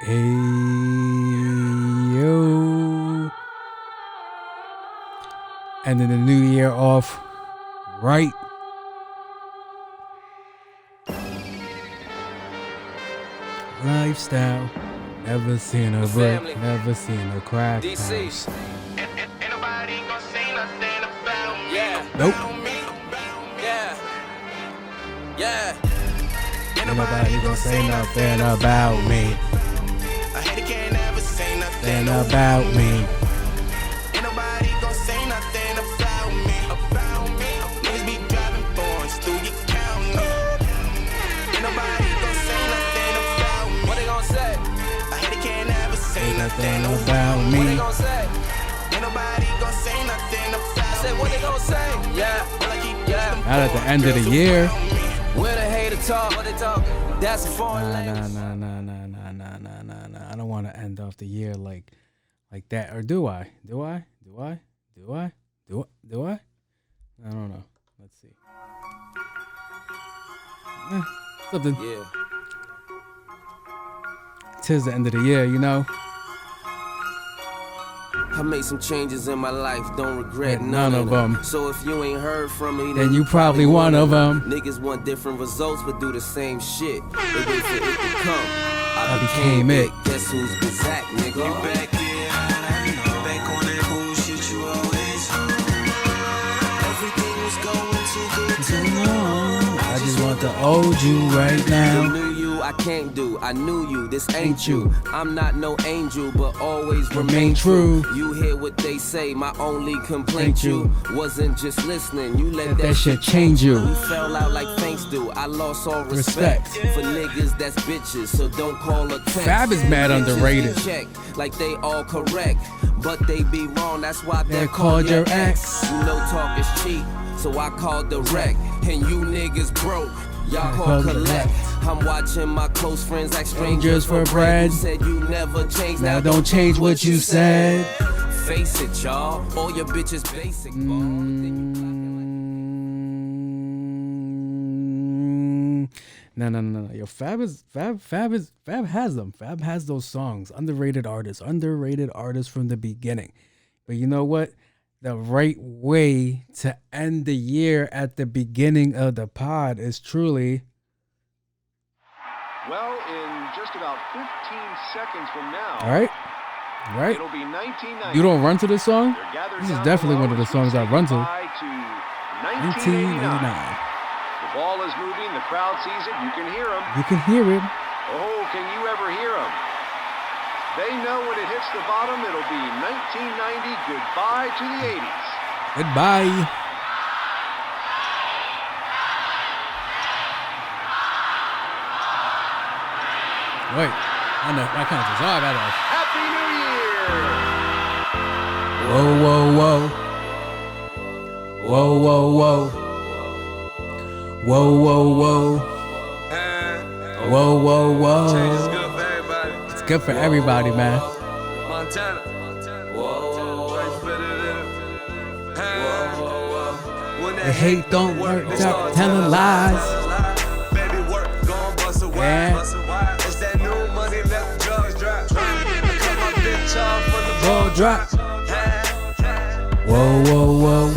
Hey, yo. Ending the new year off right. Lifestyle. Never seen a brick, never seen a crack. DC's. Yeah. Nope. Yeah. Ain't nobody gonna say nothing about me. I hate it, can't ever say nothing Nothing about me. Ain't nobody gonna say nothing about me. Niggas be driving foreigns through your county. Ain't nobody gonna say nothing about me. What they gonna say? I hate it, can't ever say Nothing nothing about What they me. gonna say? Ain't nobody gonna say nothing about Say what they gonna say? Yeah. Yeah. Not at the end of the year. When a hater talk, what they talking? That's a foreign language. Nah. I don't want to end off the year like that. Or do I? Do I? I don't know. Let's see. Something. Yeah. Tis the end of the year, you know. I made some changes in my life, don't regret None none of of them. them. So if you ain't heard from me, Then you probably one of them. Niggas want different results, but do the same shit. They wait for it to come. I became it. Guess who's BIZACK, nigga? You back there, back on that bullshit you always everything was going too good to I just want to hold you right I now. knew you, I can't do. I knew you, this ain't you. I'm not no angel, but always Remain remain true. true. You hear what they say, my only complaint you wasn't just listening. You let That shit change We you. fell out like thanks do. I lost all Respect. respect for niggas that's bitches, so don't call a text. Fab is mad Bitches underrated. be checked like they all correct, but they be wrong. That's why They they called your ex. You know talk is cheap, so I called the wreck. And you niggas broke, y'all call called collect. collect. I'm watching my close friends like Strangers strangers for for bread. bread. You said you never changed, Now don't change what you said. Face it, y'all. All your bitches basic. No. Yo, Fab has them. Fab has those songs. Underrated artists from the beginning. But you know what? The right way to end the year at the beginning of the pod is truly. Well, in just about 15 seconds from now, All right. it'll be 1990. You don't run to this song? They're gathered This is down definitely below one of the as we songs I say run to. goodbye to 1989. 1989. The ball is moving. The crowd sees it. You can hear them. You can hear it. Oh, can you ever hear them? They know when it hits the bottom, it'll be 1990. Goodbye to the 80s. Goodbye. Wait, I know. I kind of just all about that. Happy New Year! Whoa. Change is good for everybody. It's good for everybody, man. Montana. The hate don't work, stop telling lies. Baby work, gon' bust a Yeah. wide. It's that new money, let the drugs drop. I cut my bitch off when the Ball drop. Whoa.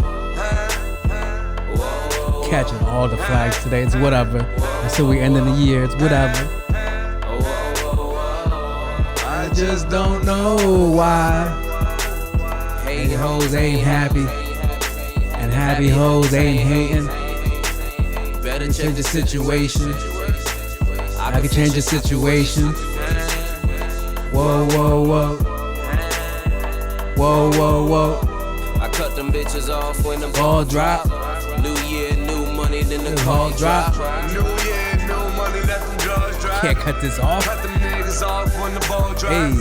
Catching all the flags today. It's whatever. That's how we ending the year. It's whatever. I just don't know why. Hating hoes ain't happy. And happy hoes ain't hating. Better Change the situation. I can change the situation. Whoa. I cut them bitches off when the Ball drop. New year, new money, then the Ball call drop. New year, new money, let them drugs drop. Can't cut this off. Cut them niggas off when the ball drop. Hey,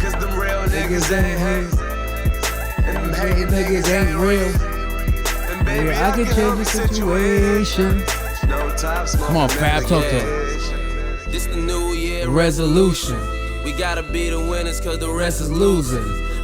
Cause them real niggas ain't hate. And them hating niggas ain't real. And baby, Yeah, I can change the situation. No top smoke. Come on, Fab, talk to him. This the new year The resolution. We gotta be the winners cause the rest Rest is is losing. losing.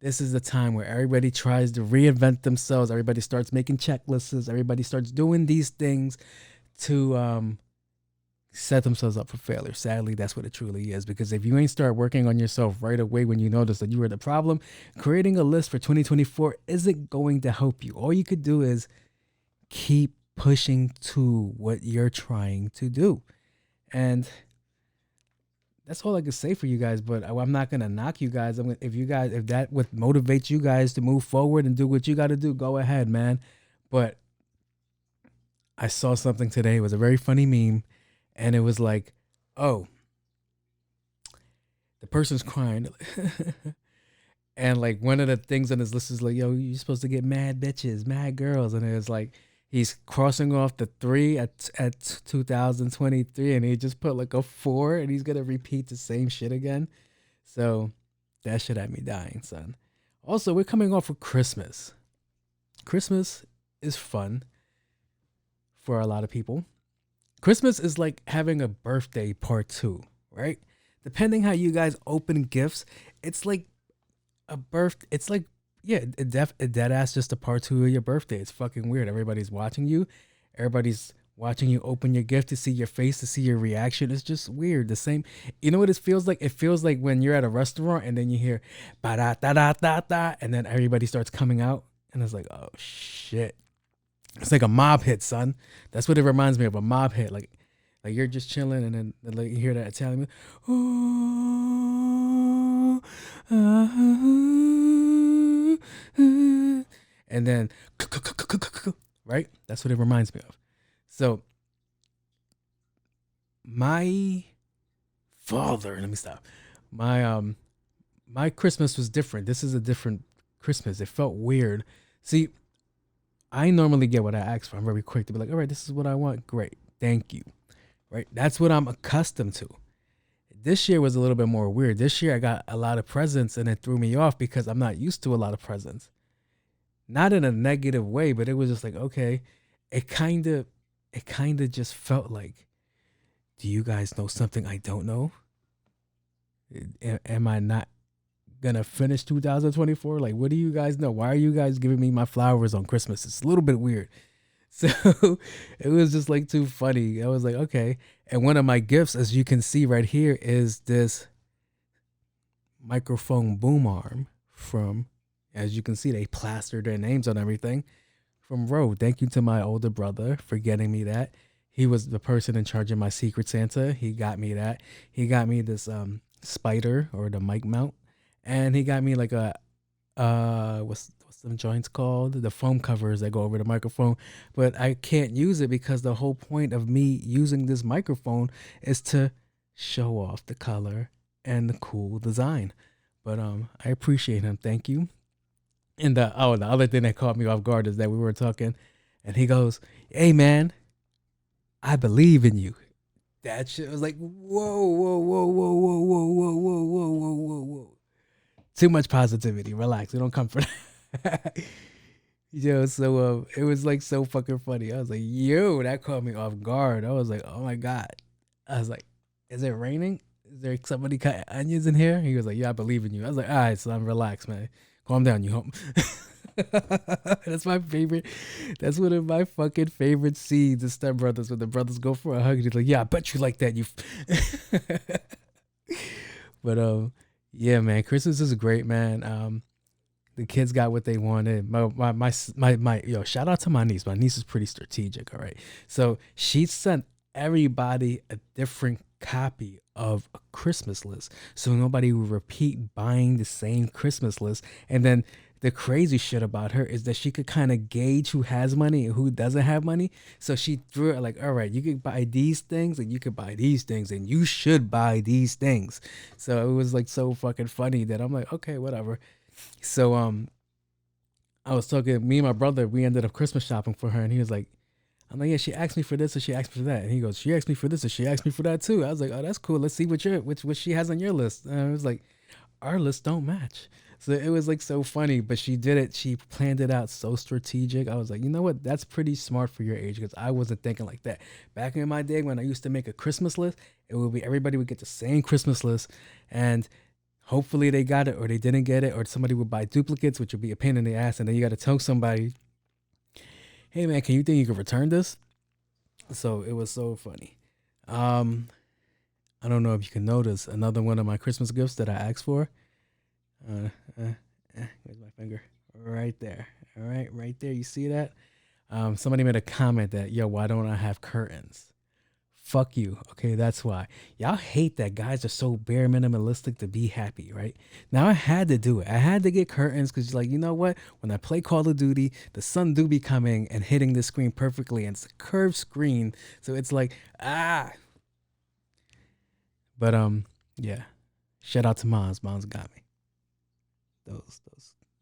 this is the time where everybody tries to reinvent themselves. Everybody starts making checklists. Everybody starts doing these things to set themselves up for failure. Sadly, that's what it truly is. Because if you ain't start working on yourself right away when you notice that you were the problem, creating a list for 2024 isn't going to help you. All you could do is keep pushing to what you're trying to do. And that's all I can say for you guys, but I'm not gonna knock you guys. If that would motivate you guys to move forward and do what you got to do, go ahead, man. But I saw something today. It was a very funny meme, and it was like, oh, the person's crying, and like one of the things on his list is like, yo, you're supposed to get mad bitches, mad girls, and it was like he's crossing off the 3 at 2023, and he just put like a 4, and he's gonna repeat the same shit again. So that shit had me dying, son. Also, we're coming off of Christmas. Christmas is fun for a lot of people. Christmas is like having a birthday part 2, right? Depending how you guys open gifts, it's like a it's like, yeah, dead ass just a part 2 of your birthday. It's fucking weird. Everybody's watching you. Everybody's watching you open your gift to see your face, to see your reaction. It's just weird. The same, you know what it feels like? It feels like when you're at a restaurant and then you hear ba da da da da da, and then everybody starts coming out, and it's like, oh shit. It's like a mob hit, son. That's what it reminds me of, a mob hit. Like you're just chilling, and then like you hear that Italian, and then right. That's what it reminds me of. So my father, let me stop. My Christmas was different. This is a different Christmas. It felt weird. See, I normally get what I ask for. I'm very quick to be like, all right, this is what I want. Great. Thank you. Right? That's what I'm accustomed to. This year was a little bit more weird. This year I got a lot of presents, and it threw me off because I'm not used to a lot of presents. Not in a negative way, but it was just like, okay, it kind of just felt like, do you guys know something I don't know? Am I not gonna finish 2024? Like, what do you guys know? Why are you guys giving me my flowers on Christmas? It's a little bit weird. So it was just like too funny. I was like, okay. And one of my gifts, as you can see right here, is this microphone boom arm from, as you can see, they plastered their names on everything, from Rode. Thank you to my older brother for getting me that. He was the person in charge of my Secret Santa. He got me that. He got me this spider, or the mic mount. And he got me like a, what's them joints called? The foam covers that go over the microphone. But I can't use it because the whole point of me using this microphone is to show off the color and the cool design. But I appreciate him. Thank you. And the other thing that caught me off guard is that we were talking, and he goes, hey man, I believe in you. That shit was like, whoa, whoa, whoa, whoa, whoa, whoa, whoa, whoa, whoa, whoa, whoa, whoa. Too much positivity. Relax. We don't come for that. Yo, so it was like so fucking funny. I was like, yo, that caught me off guard. I was like, oh my God. I was like, is it raining? Is there somebody cutting onions in here? He was like, yeah, I believe in you. I was like, all right, son, relax, man. Calm down, you home. That's my favorite. That's one of my fucking favorite scenes in Step Brothers, when the brothers go for a hug and he's like, yeah, I bet you like that. You. But yeah, man, Christmas is great, man. The kids got what they wanted. My yo, shout out to my niece. My niece is pretty strategic. All right, so she sent everybody a different copy of a Christmas list, so nobody would repeat buying the same Christmas list. And then the crazy shit about her is that she could kind of gauge who has money and who doesn't have money. So she threw it like, all right, you could buy these things and you could buy these things and you should buy these things. So it was like so fucking funny that I'm like, okay, whatever. So I was talking, me and my brother, we ended up Christmas shopping for her, and he was like, I'm like, yeah, she asked me for this and she asked me for that. And he goes, she asked me for this and she asked me for that too. I was like, oh, that's cool. Let's see what she has on your list. And I was like, our lists don't match. So it was like so funny, but she did it. She planned it out so strategic. I was like, you know what? That's pretty smart for your age, because I wasn't thinking like that. Back in my day when I used to make a Christmas list, it would be everybody would get the same Christmas list, and Hopefully they got it or they didn't get it, or somebody would buy duplicates, which would be a pain in the ass. And then you got to tell somebody, hey man, can you think you can return this? So it was so funny. I don't know if you can notice another one of my Christmas gifts that I asked for. Where's my finger? Right there. All right there. You see that? Somebody made a comment that, yo, why don't I have curtains? Fuck you. Okay, that's why. Y'all hate that guys are so bare minimalistic to be happy, right? Now I had to do it. I had to get curtains because, like, you know what? When I play Call of Duty, the sun do be coming and hitting the screen perfectly, and it's a curved screen, so it's like, ah. But yeah. Shout out to Mons. Mons got me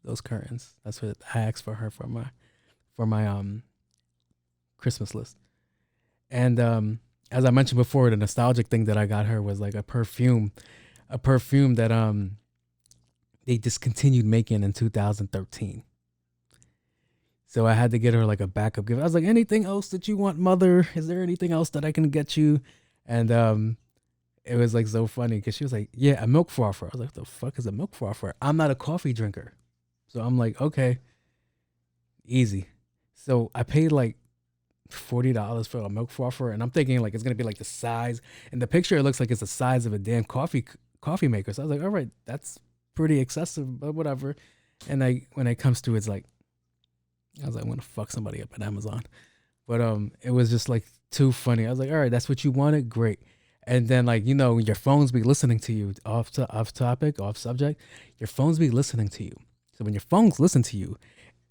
those curtains. That's what I asked for her for my Christmas list. And as I mentioned before, the nostalgic thing that I got her was like a perfume that they discontinued making in 2013. So I had to get her like a backup gift. I was like, anything else that you want, mother? Is there anything else that I can get you? And it was like so funny because she was like, yeah, a milk frother. I was like, the fuck is a milk frother? I'm not a coffee drinker. So I'm like, okay, easy. So I paid like $40 for a milk frother, and I'm thinking like it's gonna be like the size. In the picture, it looks like it's the size of a damn coffee maker. So I was like, all right, that's pretty excessive, but whatever. And when it comes to, it's like, I was like, I'm gonna fuck somebody up at Amazon. But it was just like too funny. I was like, all right, that's what you wanted, great. And then, like, you know, your phones be listening to you, off topic, off subject. Your phones be listening to you. So when your phones listen to you,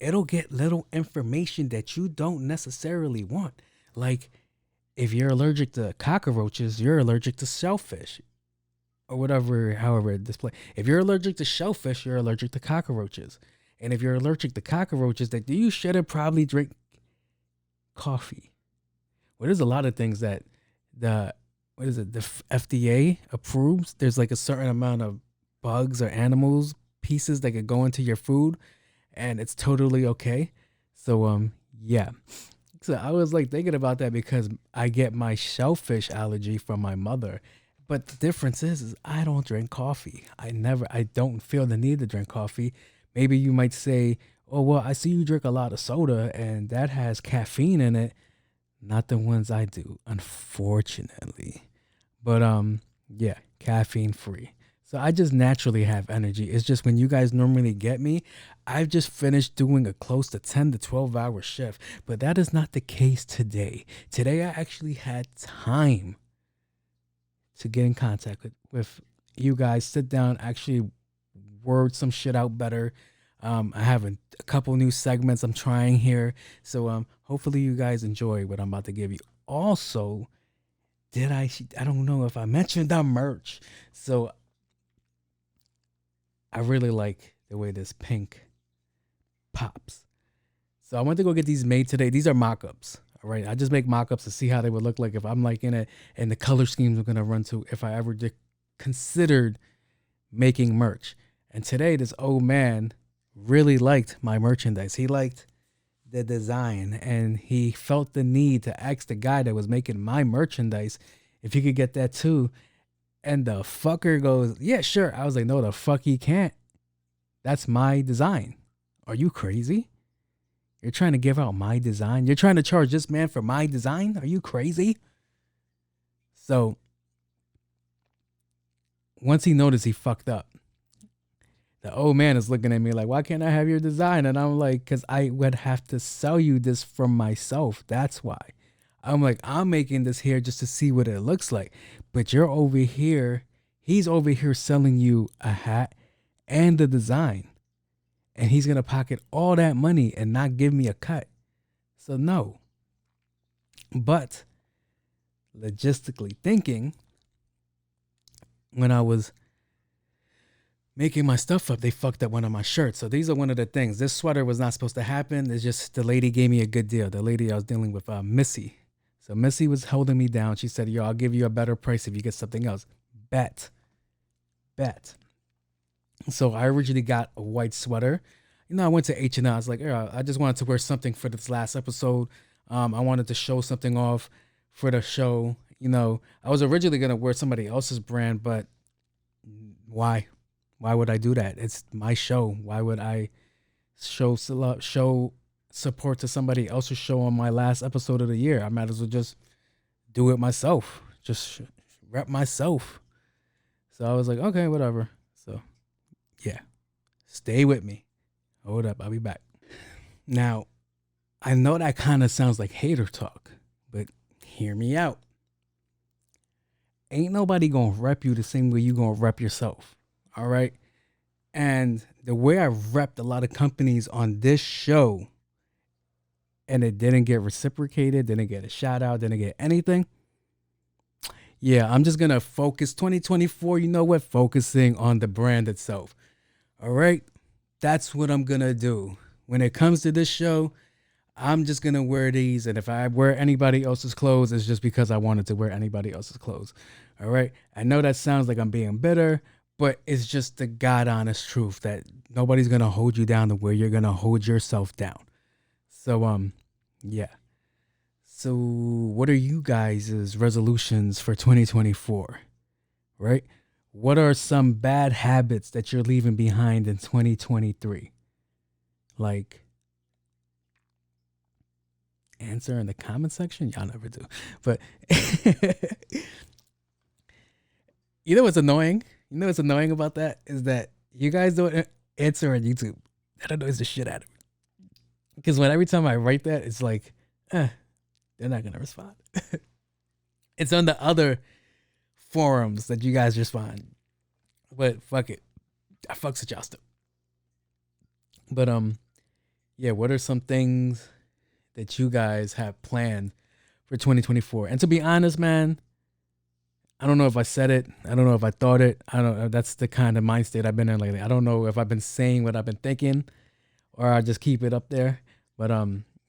it'll get little information that you don't necessarily want. Like, if you're allergic to cockroaches, you're allergic to shellfish. Or whatever, however it display. If you're allergic to shellfish, you're allergic to cockroaches. And if you're allergic to cockroaches, that you shouldn't probably drink coffee. Well, there's a lot of things that the FDA approves. There's like a certain amount of bugs or animals pieces that could go into your food, and it's totally okay. So yeah. So I was like thinking about that because I get my shellfish allergy from my mother. But the difference is I don't drink coffee. I don't feel the need to drink coffee. Maybe you might say, oh, well, I see you drink a lot of soda and that has caffeine in it. Not the ones I do, unfortunately. But yeah, caffeine free. So I just naturally have energy. It's just when you guys normally get me, I've just finished doing a close to 10 to 12 hour shift. But that is not the case today. Today I actually had time to get in contact with you guys, sit down, actually word some shit out better. I have a couple new segments I'm trying here. So hopefully you guys enjoy what I'm about to give you. Also, I don't know if I mentioned the merch. So I really like the way this pink pops. So I went to go get these made today. These are mock-ups. All right. I just make mock-ups to see how they would look like if I'm like in it, and the color schemes I'm going to run to if I ever considered making merch. And today, this old man really liked my merchandise. He liked the design, and he felt the need to ask the guy that was making my merchandise if he could get that too. And the fucker goes, yeah, sure. I was like, no, the fuck he can't. That's my design. Are you crazy? You're trying to give out my design? You're trying to charge this man for my design? Are you crazy? So once he noticed he fucked up, the old man is looking at me like, why can't I have your design? And I'm like, because I would have to sell you this from myself. That's why. I'm like, I'm making this here just to see what it looks like. But you're over here. He's over here selling you a hat and the design. And he's going to pocket all that money and not give me a cut. So no. But logistically thinking, when I was making my stuff up, they fucked up one of my shirts. So these are one of the things. This sweater was not supposed to happen. It's just the lady gave me a good deal. The lady I was dealing with, Missy. So Missy was holding me down. She said, yo, I'll give you a better price if you get something else. Bet. So I originally got a white sweater. You know, I went to H&M. I was like, I just wanted to wear something for this last episode. I wanted to show something off for the show. You know, I was originally going to wear somebody else's brand, but why? Why would I do that? It's my show. Why would I show support to somebody else's show on my last episode of the year? I might as well just do it myself. Just rep myself. So I was like, okay, whatever. So yeah, stay with me. Hold up, I'll be back. Now, I know that kind of sounds like hater talk, but hear me out. Ain't nobody gonna rep you the same way you gonna rep yourself. All right. And the way I repped a lot of companies on this show and it didn't get reciprocated, didn't get a shout out, didn't get anything. Yeah, I'm just going to focus 2024. You know what? Focusing on the brand itself. All right. That's what I'm going to do. When it comes to this show, I'm just going to wear these. And if I wear anybody else's clothes, it's just because I wanted to wear anybody else's clothes. All right. I know that sounds like I'm being bitter, but it's just the God honest truth that nobody's going to hold you down to where you're going to hold yourself down. So, yeah. So what are you guys' resolutions for 2024? Right? What are some bad habits that you're leaving behind in 2023? Like, answer in the comment section. Y'all never do. But you know what's annoying? You know what's annoying about that is that you guys don't answer on YouTube. That annoys the shit out of me. Because when every time I write that, it's like, they're not going to respond. It's on the other forums that you guys respond. But fuck it. I fucks with y'all still. But, yeah, what are some things that you guys have planned for 2024? And to be honest, man, I don't know if I said it. I don't know if I thought it. I don't know. That's the kind of mind state I've been in lately. I don't know if I've been saying what I've been thinking or I just keep it up there. But,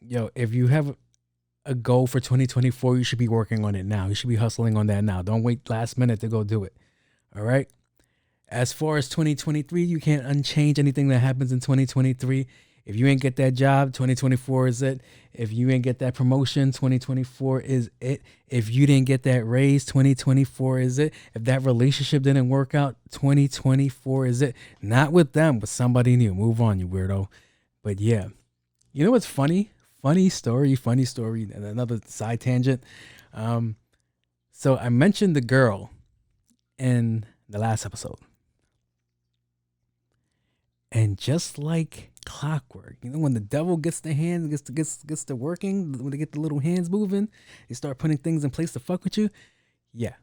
yo, if you have a goal for 2024, you should be working on it now. You should be hustling on that now. Don't wait last minute to go do it. All right. As far as 2023, you can't unchange anything that happens in 2023. If you ain't get that job, 2024 is it. If you ain't get that promotion, 2024 is it. If you didn't get that raise, 2024 is it. If that relationship didn't work out, 2024 is it. Not with them, but somebody new. Move on, you weirdo. But yeah, you know what's funny? Funny story, and another side tangent. So I mentioned the girl in the last episode. And just like clockwork, you know, when the devil gets the hands, gets to working, when they get the little hands moving, they start putting things in place to fuck with you. Yeah,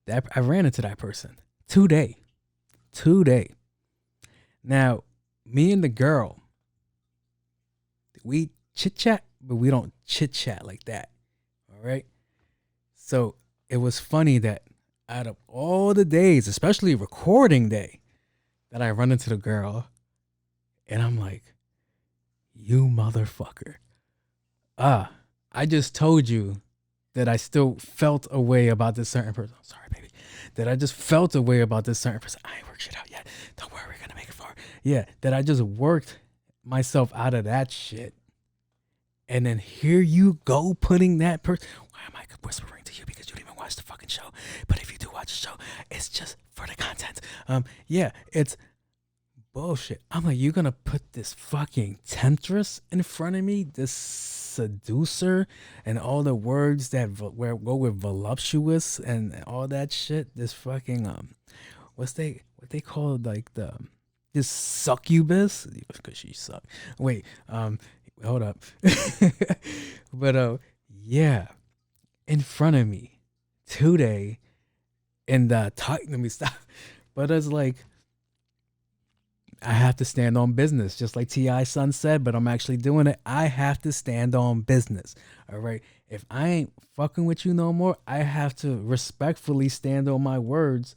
that I ran into that person today. Now, me and the girl, we chit chat, but we don't chit chat like that. All right. So it was funny that out of all the days, especially recording day, that I run into the girl. And I'm like, you motherfucker. I just told you that I still felt a way about this certain person. I'm sorry, baby. That I just felt a way about this certain person. I ain't worked shit out yet. Don't worry, we're going to make it far. Yeah, that I just worked myself out of that shit. And then here you go putting that person. Why am I whispering to you? Because you didn't even watch the fucking show. But if you do watch the show, it's just for the content. Yeah, it's bullshit. I'm like, you're gonna put this fucking temptress in front of me, this seducer, and all the words that go with voluptuous and all that shit. This fucking what they call like this succubus, because she suck. Wait, hold up. But yeah, in front of me today, and let me stop. But it's like, I have to stand on business, just like T.I. son said, but I'm actually doing it. I have to stand on business. All right. If I ain't fucking with you no more, I have to respectfully stand on my words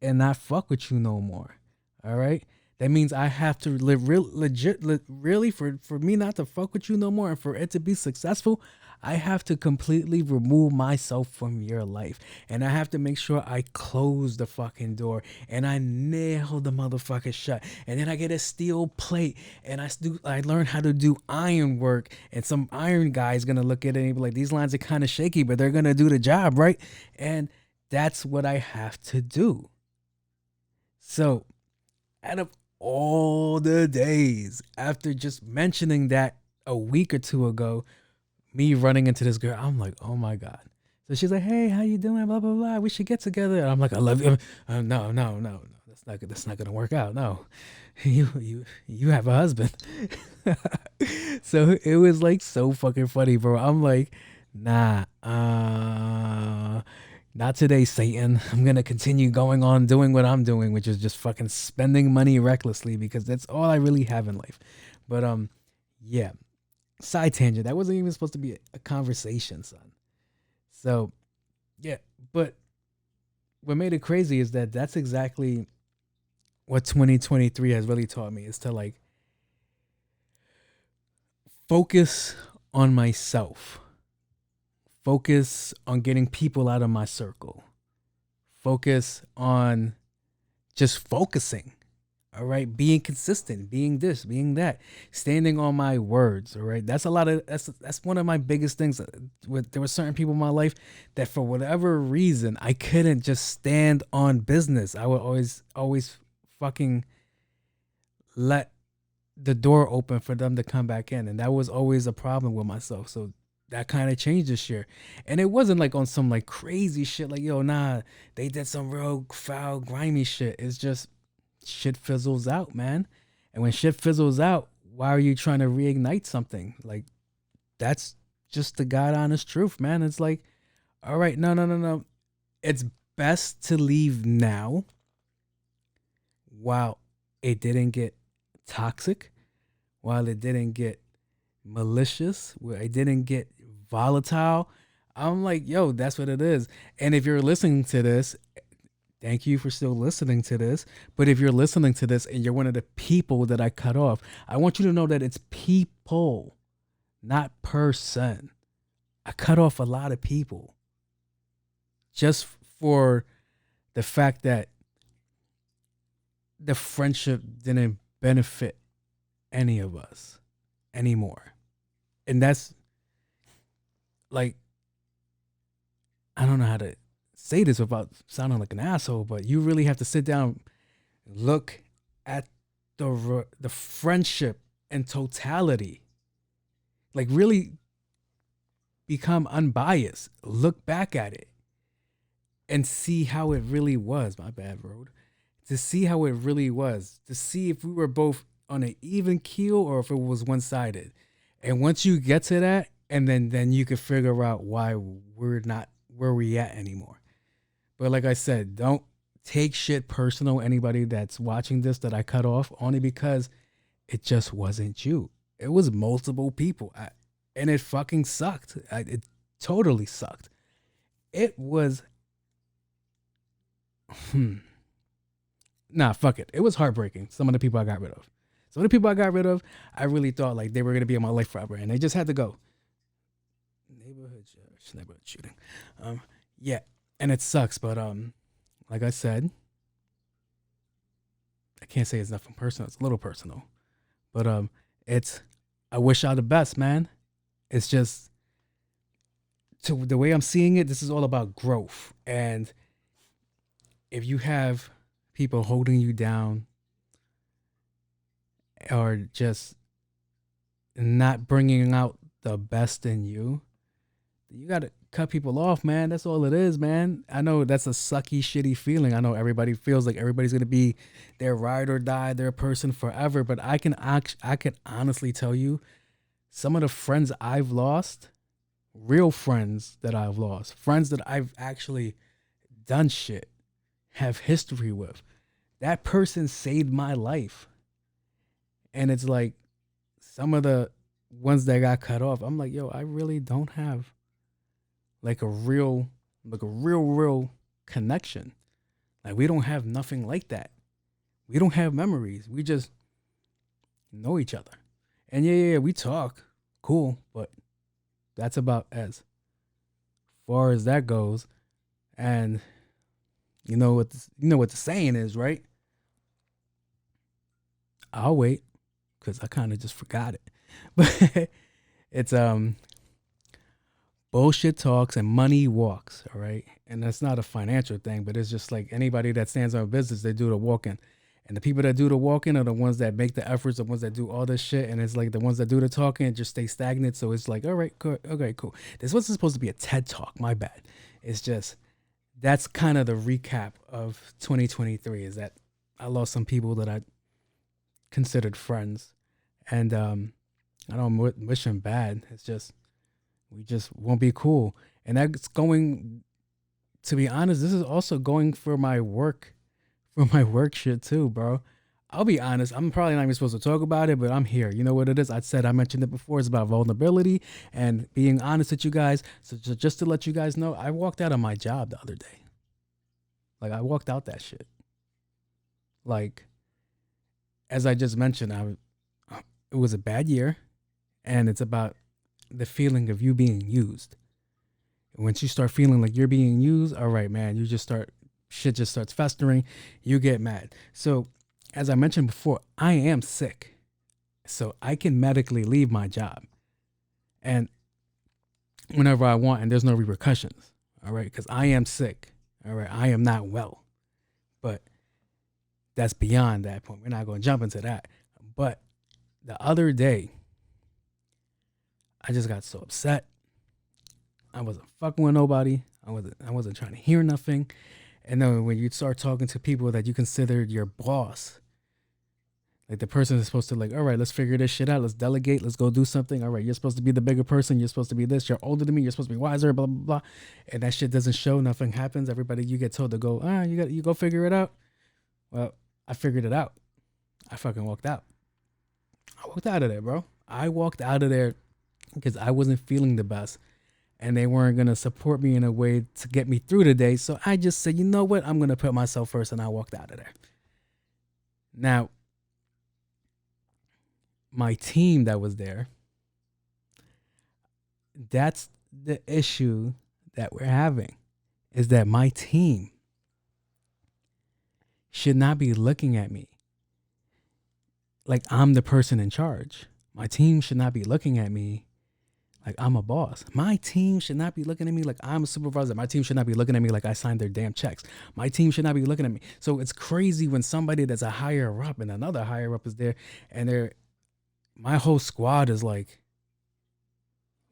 and not fuck with you no more. All right. That means I have to live really for me not to fuck with you no more and for it to be successful, I have to completely remove myself from your life. And I have to make sure I close the fucking door and I nail the motherfucker shut. And then I get a steel plate and I learn how to do iron work. And some iron guy is going to look at it and be like, these lines are kind of shaky, but they're going to do the job, right? And that's what I have to do. So out of all the days, after just mentioning that a week or two ago, me running into this girl, I'm like, oh my God. So she's like, hey, how you doing? Blah, blah, blah. We should get together. And I'm like, I love you. No. That's not gonna work out. No. You have a husband. So it was like so fucking funny, bro. I'm like, nah, not today, Satan. I'm gonna continue going on doing what I'm doing, which is just fucking spending money recklessly because that's all I really have in life. But yeah. Side tangent. That wasn't even supposed to be a conversation, son. So, yeah. But what made it crazy is that that's exactly what 2023 has really taught me, is to like focus on myself. Focus on getting people out of my circle. Focus on just focusing. All right, being consistent, being this, being that, standing on my words. All right, that's one of my biggest things. There were certain people in my life that for whatever reason I couldn't just stand on business. I would always fucking let the door open for them to come back in, and that was always a problem with myself. So that kind of changed this year, and it wasn't like on some like crazy shit like, yo, nah, they did some real foul, grimy shit. It's just shit fizzles out, man. And when shit fizzles out, why are you trying to reignite something? Like, that's just the God honest truth, man. It's like, all right, no. It's best to leave now while it didn't get toxic, while it didn't get malicious, where it didn't get volatile. I'm like, yo, that's what it is. And if you're listening to this, thank you for still listening to this. But if you're listening to this and you're one of the people that I cut off, I want you to know that it's people, not person. I cut off a lot of people just for the fact that the friendship didn't benefit any of us anymore. And that's like, I don't know how to say this without sounding like an asshole, but you really have to sit down, look at the friendship in totality, like really become unbiased, look back at it and see how it really was. My bad, road. To see how it really was, to see if we were both on an even keel or if it was one-sided. And once you get to that, and then you can figure out why we're not where we at anymore. But like I said, don't take shit personal, anybody that's watching this that I cut off, only because it just wasn't you. It was multiple people. And it fucking sucked. It totally sucked. It was... Nah, fuck it. It was heartbreaking. Some of the people I got rid of. Some of the people I got rid of, I really thought like they were going to be in my life forever. And they just had to go. Neighborhood shooting. Yeah. And it sucks. But like I said, I can't say it's nothing personal. It's a little personal. But I wish y'all the best, man. It's just, to the way I'm seeing it, this is all about growth. And if you have people holding you down or just not bringing out the best in you, you got to cut people off, man. That's all it is, man. I know that's a sucky, shitty feeling. I know everybody feels like everybody's going to be their ride or die, their person forever. But I can honestly tell you, some of the friends I've lost, real friends that I've lost, friends that I've actually done shit, have history with, that person saved my life. And it's like, some of the ones that got cut off, I'm like, yo, I really don't have like a real connection. Like, we don't have nothing like that. We don't have memories. We just know each other. And yeah, we talk. Cool. But that's about as far as that goes. And you know what the saying is, right? I'll wait, because I kind of just forgot it. But it's bullshit talks and money walks, all right? And that's not a financial thing, but it's just like anybody that stands on business, they do the walking. And the people that do the walking are the ones that make the efforts, the ones that do all this shit. And it's like the ones that do the talking and just stay stagnant. So it's like, all right, cool. Okay, cool. This wasn't supposed to be a TED Talk. My bad. It's just, that's kind of the recap of 2023, is that I lost some people that I considered friends. And I don't wish them bad. It's just, we just won't be cool. And that's going, to be honest, this is also going for my work shit too, bro. I'll be honest, I'm probably not even supposed to talk about it, but I'm here. You know what it is? I mentioned it before. It's about vulnerability and being honest with you guys. So just to let you guys know, I walked out of my job the other day. Like, I walked out that shit. Like, as I just mentioned, it was a bad year, and it's about the feeling of you being used. And once you start feeling like you're being used, all right, man, shit just starts festering. You get mad. So, as I mentioned before, I am sick. So I can medically leave my job. And whenever I want, and there's no repercussions. All right. Because I am sick. All right. I am not well. But that's beyond that point. We're not going to jump into that. But the other day, I just got so upset. I wasn't fucking with nobody. I wasn't trying to hear nothing. And then when you start talking to people that you consider your boss, like the person is supposed to like, all right, let's figure this shit out. Let's delegate. Let's go do something. All right, you're supposed to be the bigger person. You're supposed to be this. You're older than me. You're supposed to be wiser, blah, blah, blah. And that shit doesn't show. Nothing happens. Everybody, you get told to go, you go figure it out. Well, I figured it out. I fucking walked out. I walked out of there, bro. I walked out of there because I wasn't feeling the best. And they weren't going to support me in a way to get me through the day. So I just said, you know what? I'm going to put myself first. And I walked out of there. Now, my team that was there, that's the issue that we're having, is that my team should not be looking at me like I'm the person in charge. My team should not be looking at me like I'm a boss. My team should not be looking at me like I'm a supervisor. My team should not be looking at me like I signed their damn checks. My team should not be looking at me. So it's crazy when somebody that's a higher up and another higher up is there, and my whole squad is like,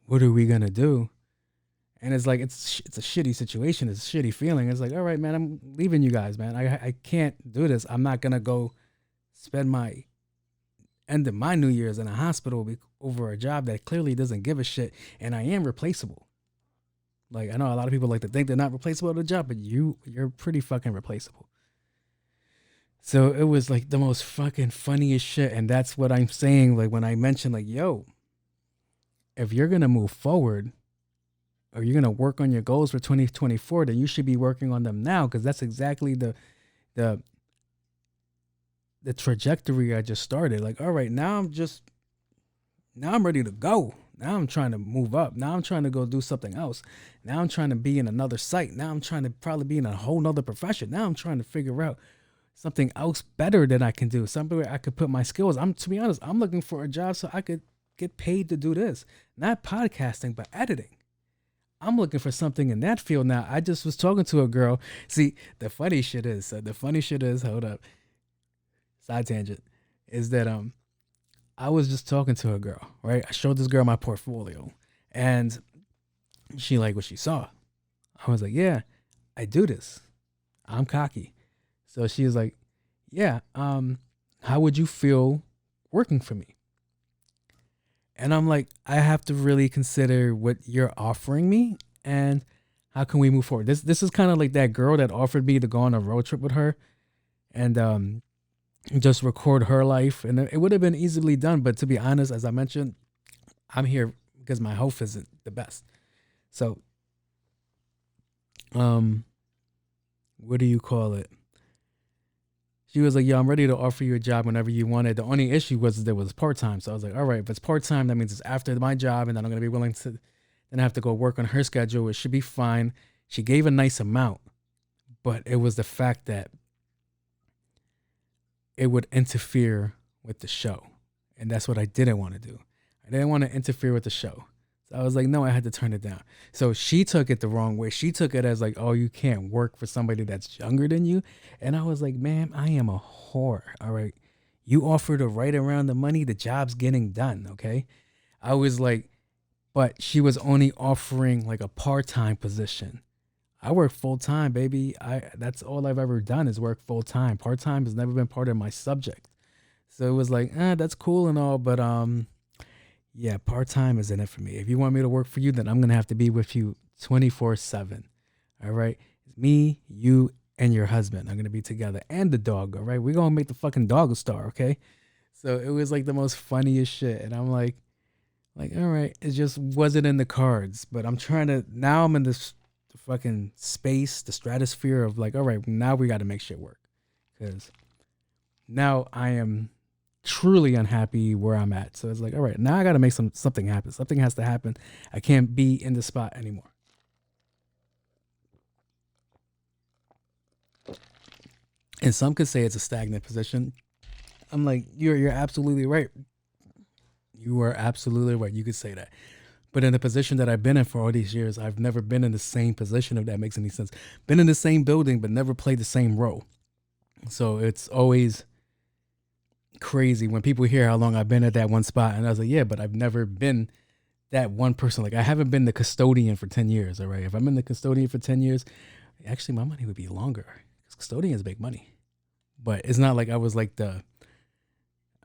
what are we going to do? And it's like, it's a shitty situation. It's a shitty feeling. It's like, all right, man, I'm leaving you guys, man. I can't do this. I'm not going to go spend my end of my New Year's in a hospital over a job that clearly doesn't give a shit. And I am replaceable. Like, I know a lot of people like to think they're not replaceable at a job, but you're pretty fucking replaceable. So it was like the most fucking funniest shit. And that's what I'm saying. Like when I mentioned like, yo, if you're going to move forward or you're going to work on your goals for 2024, then you should be working on them now. Cause that's exactly the trajectory I just started. Like, all right, now I'm ready to go. Now I'm trying to move up. Now I'm trying to go do something else. Now I'm trying to be in another site. Now I'm trying to probably be in a whole nother profession. Now I'm trying to figure out something else better that I can do. Something where I could put my skills. To be honest, I'm looking for a job so I could get paid to do this. Not podcasting, but editing. I'm looking for something in that field now. I just was talking to a girl. See, the funny shit is, hold up. Side tangent. Is that I was just talking to a girl, right? I showed this girl my portfolio and she liked what she saw. I was like, yeah, I do this. I'm cocky. So she was like, yeah, how would you feel working for me? And I'm like, I have to really consider what you're offering me and how can we move forward? This is kind of like that girl that offered me to go on a road trip with her and just record her life. And it would have been easily done. But to be honest, as I mentioned, I'm here because my health isn't the best. So, what do you call it? She was like, yo, I'm ready to offer you a job whenever you want it. The only issue was that it was part-time. So I was like, all right, if it's part-time, that means it's after my job. And then I'm going to be willing to then have to go work on her schedule. It should be fine. She gave a nice amount, but it was the fact that it would interfere with the show. And that's what I didn't want to do. I didn't want to interfere with the show. So I was like, no, I had to turn it down. So she took it the wrong way. She took it as like, oh, you can't work for somebody that's younger than you. And I was like, ma'am, I am a whore. All right. You offered a right around the money. The job's getting done. Okay. I was like, but she was only offering like a part-time position. I work full-time, baby. That's all I've ever done is work full-time. Part-time has never been part of my subject. So it was like, that's cool and all, but yeah, part-time isn't it for me. If you want me to work for you, then I'm going to have to be with you 24/7. All right? It's me, you, and your husband are going to be together. And the dog, all right? We're going to make the fucking dog a star, okay? So it was like the most funniest shit. And I'm like, all right, it just wasn't in the cards. But I'm trying to, now I'm in this fucking space, the stratosphere of like, all right, now we got to make shit work. Because now I am truly unhappy where I'm at. So it's like, all right, now I got to make something happen. Something has to happen. I can't be in the spot anymore. And some could say it's a stagnant position. I'm like, you're absolutely right. You are absolutely right. You could say that. But in the position that I've been in for all these years, I've never been in the same position, if that makes any sense. Been in the same building, but never played the same role. So it's always crazy when people hear how long I've been at that one spot. And I was like, yeah, but I've never been that one person. Like I haven't been the custodian for 10 years. All right. If I'm in the custodian for 10 years, actually my money would be longer because custodians make money. But it's not like I was like I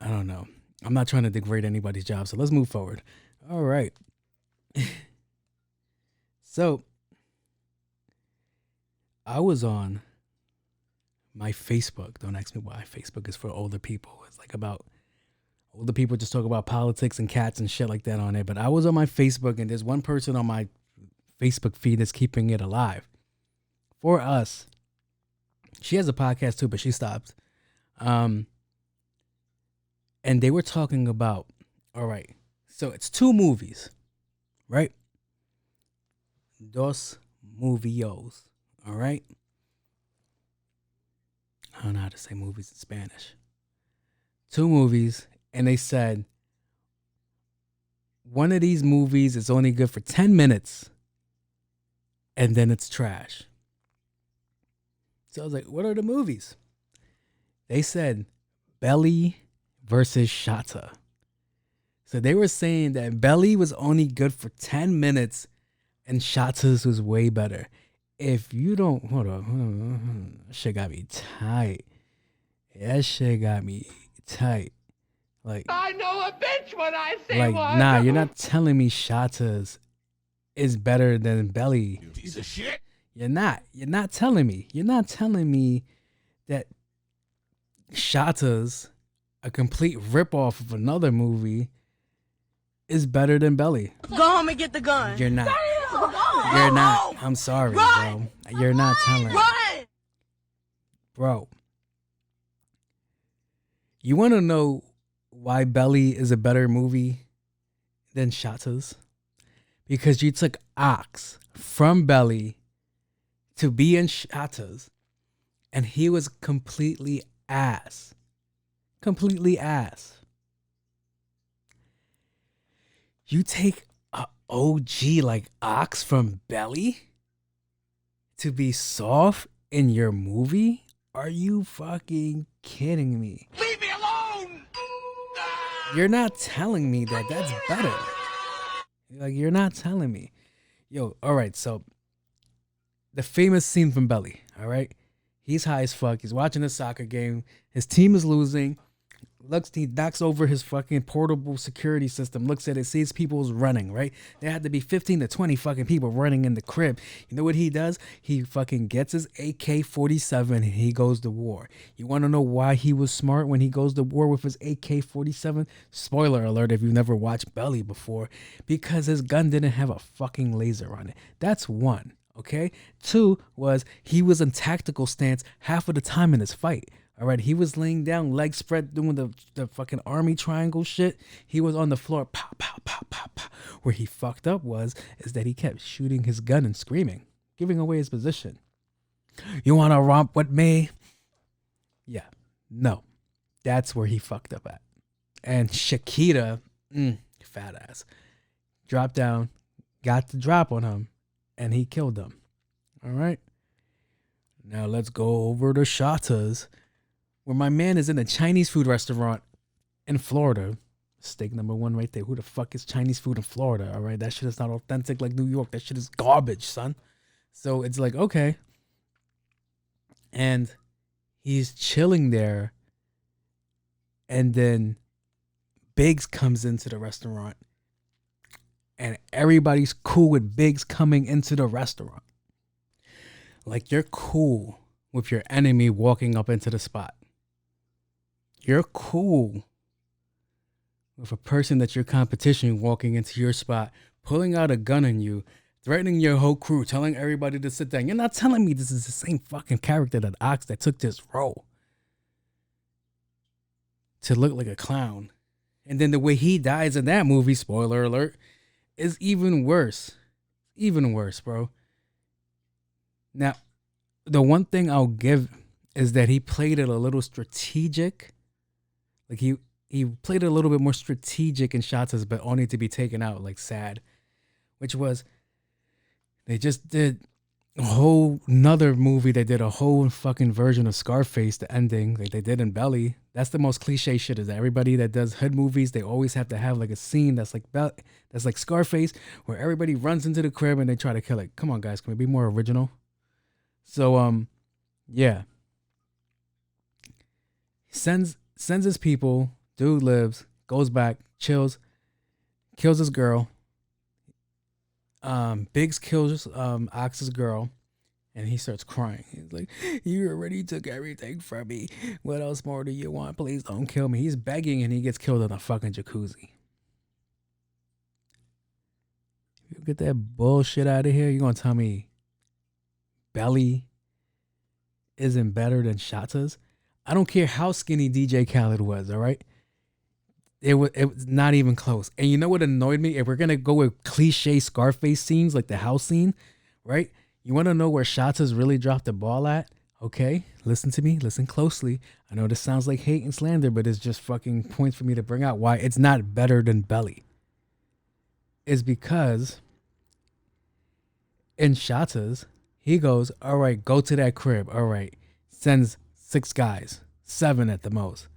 don't know. I'm not trying to degrade anybody's job. So let's move forward. All right. So I was on my Facebook. Don't ask me why. Facebook is for older people. It's like about older people just talk about politics and cats and shit like that on there. But I was on my Facebook and there's one person on my Facebook feed that's keeping it alive for us. She has a podcast too, but she stopped. And they were talking about, all right, so it's 2 movies, right? Dos movios, all right? I don't know how to say movies in Spanish. 2 movies, and they said one of these movies is only good for 10 minutes, and then it's trash. So I was like, what are the movies? They said Belly versus Shotta. So they were saying that Belly was only good for 10 minutes and Shotta's was way better. If you don't, hold on. That shit got me tight. That shit got me tight. Like, I know a bitch when I see like, one. nah, you're not telling me Shotta's is better than Belly. You piece of shit. You're not. You're not telling me. You're not telling me that Shotta's, a complete ripoff of another movie, is better than Belly. Go home and get the gun. You're not. You're not. I'm sorry, bro. You're not telling me. Bro. You want to know why Belly is a better movie than Shotta's? Because you took Ox from Belly to be in Shotta's, and he was completely ass. Completely ass. You take a OG like Ox from Belly to be soft in your movie? Are you fucking kidding me? Leave me alone. You're not telling me that that's better. Like, you're not telling me. Yo, all right, so the famous scene from Belly, all right? He's high as fuck. He's watching a soccer game. His team is losing. He knocks over his fucking portable security system, looks at it, sees people's running, right? There had to be 15 to 20 fucking people running in the crib. You know what he does? He fucking gets his AK-47 and he goes to war. You want to know why he was smart when he goes to war with his AK-47? Spoiler alert if you've never watched Belly before. Because his gun didn't have a fucking laser on it. That's one, okay? 2 was he was in tactical stance half of the time in his fight. All right, he was laying down, legs spread, doing the fucking army triangle shit. He was on the floor, pow, pow, pow, pow, pow. Where he fucked up is that he kept shooting his gun and screaming, giving away his position. You want to romp with me? Yeah, no. That's where he fucked up at. And Shakira, fat ass, dropped down, got the drop on him, and he killed them. All right. Now let's go over to Shottas, where my man is in a Chinese food restaurant in Florida. Steak number one right there. Who the fuck is Chinese food in Florida? All right. That shit is not authentic like New York. That shit is garbage, son. So it's like, okay. And he's chilling there. And then Biggs comes into the restaurant. And everybody's cool with Biggs coming into the restaurant. Like, you're cool with your enemy walking up into the spot. You're cool with a person that's your competition walking into your spot, pulling out a gun on you, threatening your whole crew, telling everybody to sit down. You're not telling me this is the same fucking character that took this role to look like a clown. And then the way he dies in that movie, spoiler alert, is even worse. Even worse, bro. Now, the one thing I'll give is that he played it a little strategic. Like he played it a little bit more strategic in Shottas, but only to be taken out, like sad. Which was, they just did a whole nother movie. They did a whole fucking version of Scarface, the ending, like they did in Belly. That's the most cliche shit, is that everybody that does hood movies, they always have to have like a scene that's like Scarface, where everybody runs into the crib and they try to kill it. Come on, guys, can we be more original? So, yeah. Sends his people. Dude lives, goes back, chills, kills his girl. Biggs kills Ox's girl, and he starts crying. He's like, "You already took everything from me. What else more do you want? Please don't kill me." He's begging, and he gets killed in a fucking jacuzzi. You get that bullshit out of here. You gonna tell me Belly isn't better than Shottas? I don't care how skinny DJ Khaled was, all right? It was not even close. And you know what annoyed me? If we're going to go with cliche Scarface scenes, like the house scene, right? You want to know where Shottas really dropped the ball at? Okay, listen to me. Listen closely. I know this sounds like hate and slander, but it's just fucking points for me to bring out why it's not better than Belly. It's because in Shottas, he goes, all right, go to that crib. All right. Sends 6 guys, 7 at the most.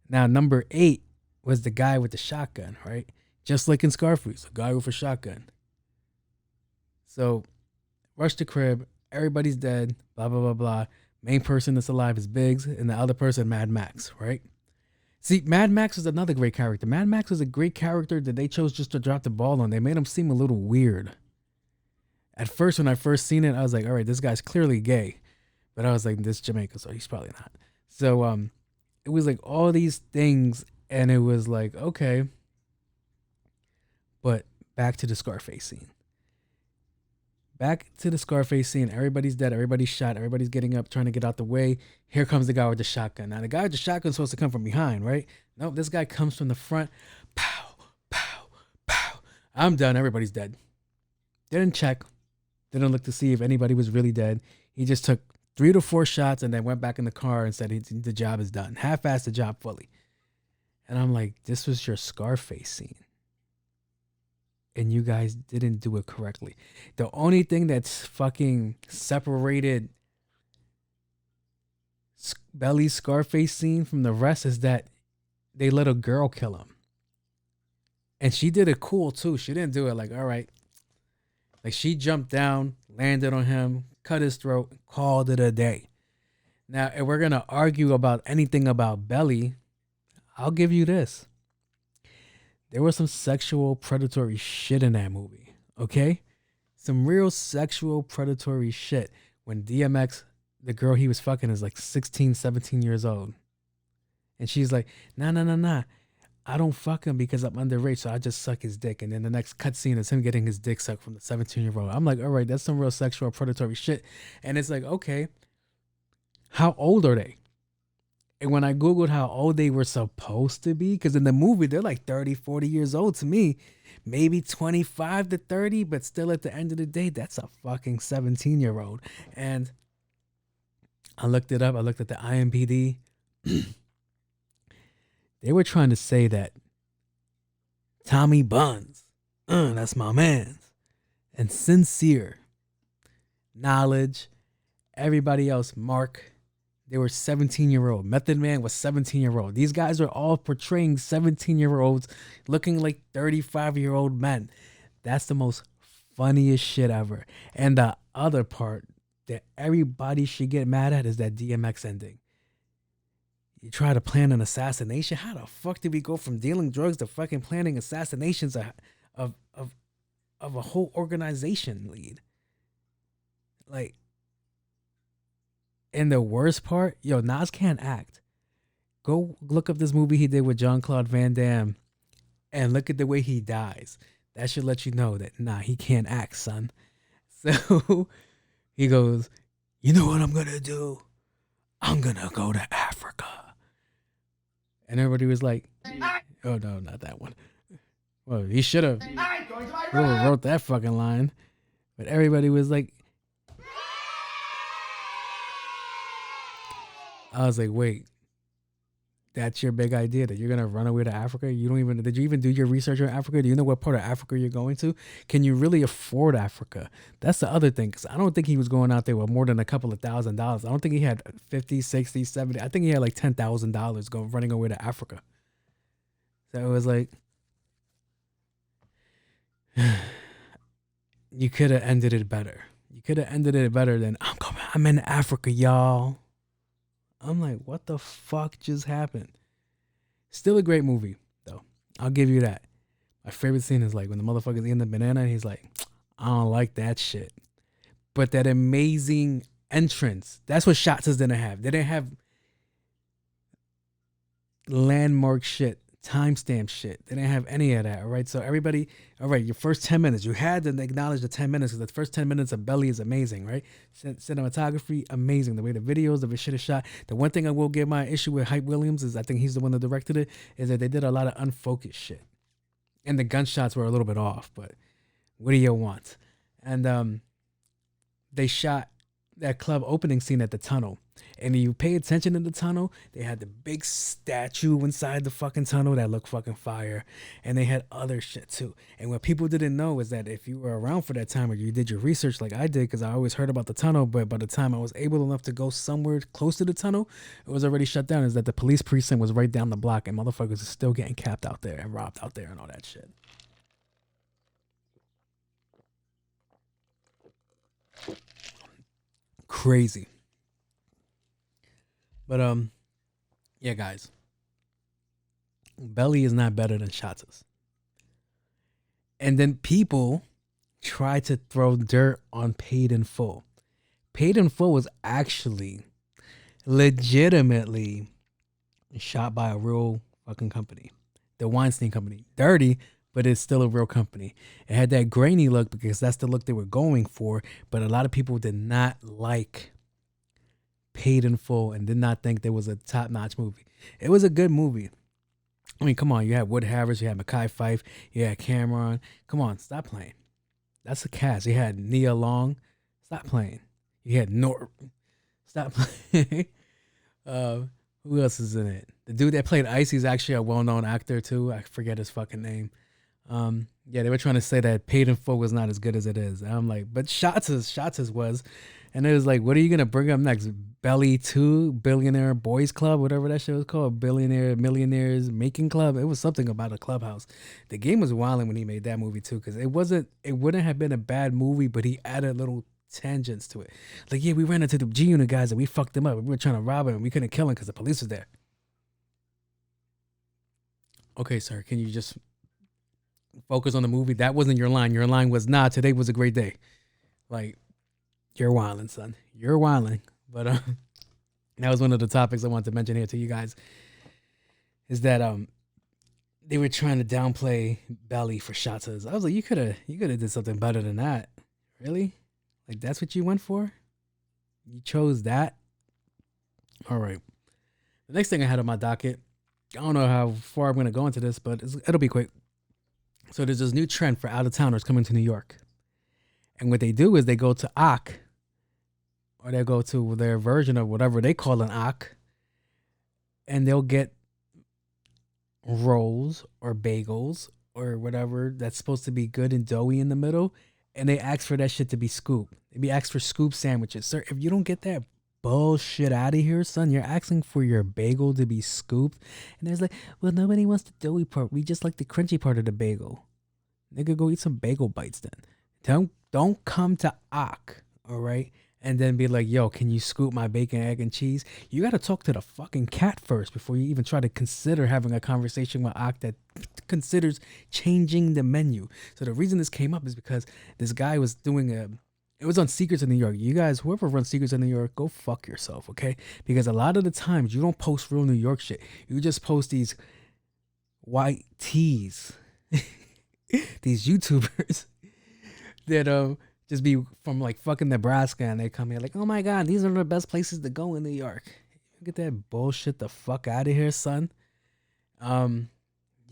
Now, number 8 was the guy with the shotgun, right? Just like in Scarface, a guy with a shotgun. So, rush the crib, everybody's dead, blah, blah, blah, blah. Main person that's alive is Biggs, and the other person, Mad Max, right? See, Mad Max is another great character. Mad Max was a great character that they chose just to drop the ball on. They made him seem a little weird. At first, when I first seen it, I was like, all right, this guy's clearly gay. But I was like, this is Jamaica, so he's probably not. So it was like all these things, and it was like, okay. But back to the Scarface scene. Back to the Scarface scene. Everybody's dead. Everybody's shot. Everybody's getting up, trying to get out the way. Here comes the guy with the shotgun. Now, the guy with the shotgun is supposed to come from behind, right? Nope, this guy comes from the front. Pow, pow, pow. I'm done. Everybody's dead. Didn't check. Didn't look to see if anybody was really dead. He just took 3 to 4 shots and then went back in the car and said the job is done. Half-assed the job fully. And I'm like, this was your Scarface scene. And you guys didn't do it correctly. The only thing that's fucking separated Belly's Scarface scene from the rest is that they let a girl kill him. And she did it cool too. She didn't do it like, all right. Like, she jumped down, landed on him, cut his throat, called it a day. Now, if we're going to argue about anything about Belly, I'll give you this. There was some sexual predatory shit in that movie, okay? Some real sexual predatory shit when DMX, the girl he was fucking, is like 16, 17 years old. And she's like, nah. I don't fuck him because I'm underage, so I just suck his dick. And then the next cutscene is him getting his dick sucked from the 17-year-old. I'm like, all right, that's some real sexual predatory shit. And it's like, okay, how old are they? And when I Googled how old they were supposed to be, because in the movie, they're like 30, 40 years old to me. Maybe 25 to 30, but still at the end of the day, that's a fucking 17-year-old. And I looked it up. I looked at the IMDb. They were trying to say that Tommy Buns, that's my man, and sincere. Knowledge. Everybody else, Mark, they were 17-year-old. Method Man was 17-year-old. These guys are all portraying 17-year-olds looking like 35-year-old men. That's the most funniest shit ever. And the other part that everybody should get mad at is that DMX ending. You try to plan an assassination? How the fuck did we go from dealing drugs to fucking planning assassinations of a whole organization lead? Like, and the worst part, yo, Nas can't act. Go look up this movie he did with Jean-Claude Van Damme and look at the way he dies. That should let you know that, nah, he can't act, son. So he goes, you know what I'm going to do? I'm going to go to Africa. And everybody was like, oh, no, not that one. Well, he should have wrote that fucking line. But everybody was like, I was like, wait, that's your big idea that you're going to run away to Africa? Did you even do your research on Africa? Do you know what part of Africa you're going to? Can you really afford Africa? That's the other thing. Cause I don't think he was going out there with more than a couple of $1,000. I don't think he had 50, 60, 70. I think he had like $10,000 running away to Africa. So it was like, you could have ended it better. You could have ended it better than, I'm in Africa, y'all. I'm like, what the fuck just happened? Still a great movie, though. I'll give you that. My favorite scene is like when the motherfucker's eating the banana and he's like, I don't like that shit. But that amazing entrance, that's what Shottas didn't have. They didn't have landmark shit, timestamp shit. They didn't have any of that, all right? So everybody, all right, your first 10 minutes, you had to acknowledge the 10 minutes because the first 10 minutes of Belly is amazing, right? Cinematography, amazing. The way the videos, the shit is shot. The one thing I will give my issue with Hype Williams is I think he's the one that directed it, is that they did a lot of unfocused shit. And the gunshots were a little bit off, but what do you want? And they shot that club opening scene at the tunnel. And if you pay attention in the tunnel, they had the big statue inside the fucking tunnel that looked fucking fire. And they had other shit too. And what people didn't know is that if you were around for that time or you did your research like I did, because I always heard about the tunnel, but by the time I was able enough to go somewhere close to the tunnel, it was already shut down, is that the police precinct was right down the block and motherfuckers are still getting capped out there and robbed out there and all that shit. Crazy. But yeah, guys, Belly is not better than Shottas. And then people try to throw dirt on Paid in Full. Paid in Full was actually legitimately shot by a real fucking company, the Weinstein Company. Dirty, but it's still a real company. It had that grainy look because that's the look they were going for. But a lot of people did not like Paid in Full and did not think there was a top-notch movie. It was a good movie. I mean, come on. You had Wood Harris, you had Mekhi Phife, you had Cameron. Come on, stop playing. That's the cast. You had Nia Long. Stop playing. You had Stop playing. Who else is in it? The dude that played Ice, he's actually a well-known actor too. I forget his fucking name. Yeah, they were trying to say that Paid in Full was not as good as it is. And I'm like, but Shottas was. And it was like, what are you going to bring up next? Belly 2, Billionaire Boys Club, whatever that shit was called. Millionaires Making Club. It was something about a clubhouse. The game was wilding when he made that movie too, because it wouldn't have been a bad movie, but he added little tangents to it. Like, yeah, we ran into the G-Unit guys and we fucked them up. We were trying to rob him and we couldn't kill him because the police was there. Okay, sir, can you just focus on the movie? That wasn't your line. Your line was, nah, today was a great day. Like, you're wilding, son. You're wilding. But that was one of the topics I wanted to mention here to you guys, is that they were trying to downplay Belly for Shottas. I was like, you could have did something better than that. Really? Like, that's what you went for? You chose that? All right. The next thing I had on my docket, I don't know how far I'm going to go into this, but it'll be quick. So there's this new trend for out-of-towners coming to New York. And what they do is they go to Ak, or they go to their version of whatever they call an Ak, and they'll get rolls or bagels or whatever that's supposed to be good and doughy in the middle, and they ask for that shit to be scooped. They be asked for scoop sandwiches. Sir, if you don't get that bullshit out of here, son, you're asking for your bagel to be scooped. And there's like, well, nobody wants the doughy part. We just like the crunchy part of the bagel. Nigga, go eat some bagel bites then. Don't come to Ak, all right? And then be like, yo, can you scoop my bacon, egg, and cheese? You got to talk to the fucking cat first before you even try to consider having a conversation with Ak that considers changing the menu. So the reason this came up is because this guy was doing it was on Secrets in New York. You guys, whoever runs Secrets in New York, go fuck yourself, okay? Because a lot of the times you don't post real New York shit. You just post these white tees, these YouTubers that just be from like fucking Nebraska, and they come here like, oh my God, these are the best places to go in New York. Get that bullshit the fuck out of here, son.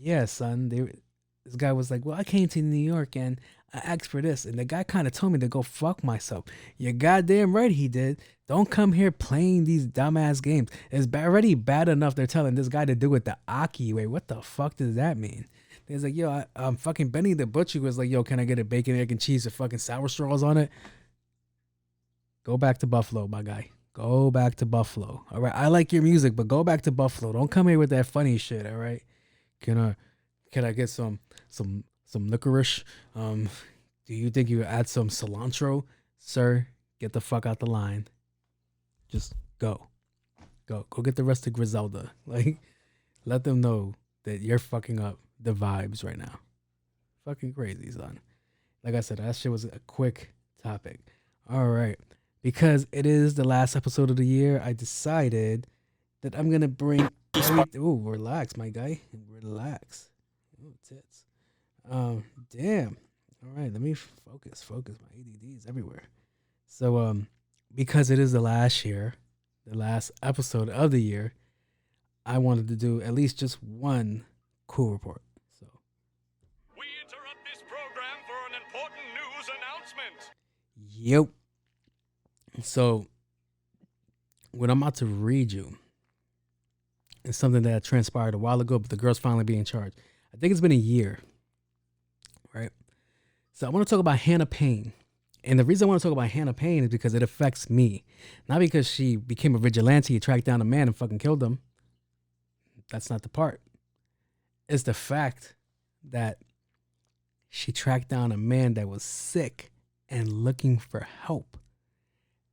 Yeah, son. This guy was like, well, I came to New York and I asked for this, and the guy kind of told me to go fuck myself. You're goddamn right he did. Don't come here playing these dumbass games. It's already bad enough they're telling this guy to do it the Aki way. What the fuck does that mean? He's like, yo, fucking Benny the Butcher was like, yo, can I get a bacon, egg, and cheese with fucking sour straws on it? Go back to Buffalo, my guy. Go back to Buffalo. All right. I like your music, but go back to Buffalo. Don't come here with that funny shit. All right. Can I get some licorice? Do you think you add some cilantro? Sir, get the fuck out the line. Just go get the rest of Griselda. Like, let them know that you're fucking up the vibes right now. Fucking crazy, son. Like I said, that shit was a quick topic. All right. Because it is the last episode of the year, I decided that I'm going to bring... Ooh, relax, my guy. Relax. Ooh, tits. Damn. All right, let me focus. My ADD is everywhere. So, because it is the last year, the last episode of the year, I wanted to do at least just one cool report. So, We interrupt this program for an important news announcement. yep. So, what I'm about to read you is something that transpired a while ago, but the girl's finally being charged. I think it's been a year, right? So I want to talk about Hannah Payne. And the reason I want to talk about Hannah Payne is because it affects me. Not because she became a vigilante, tracked down a man and fucking killed him. That's not the part. It's the fact that she tracked down a man that was sick and looking for help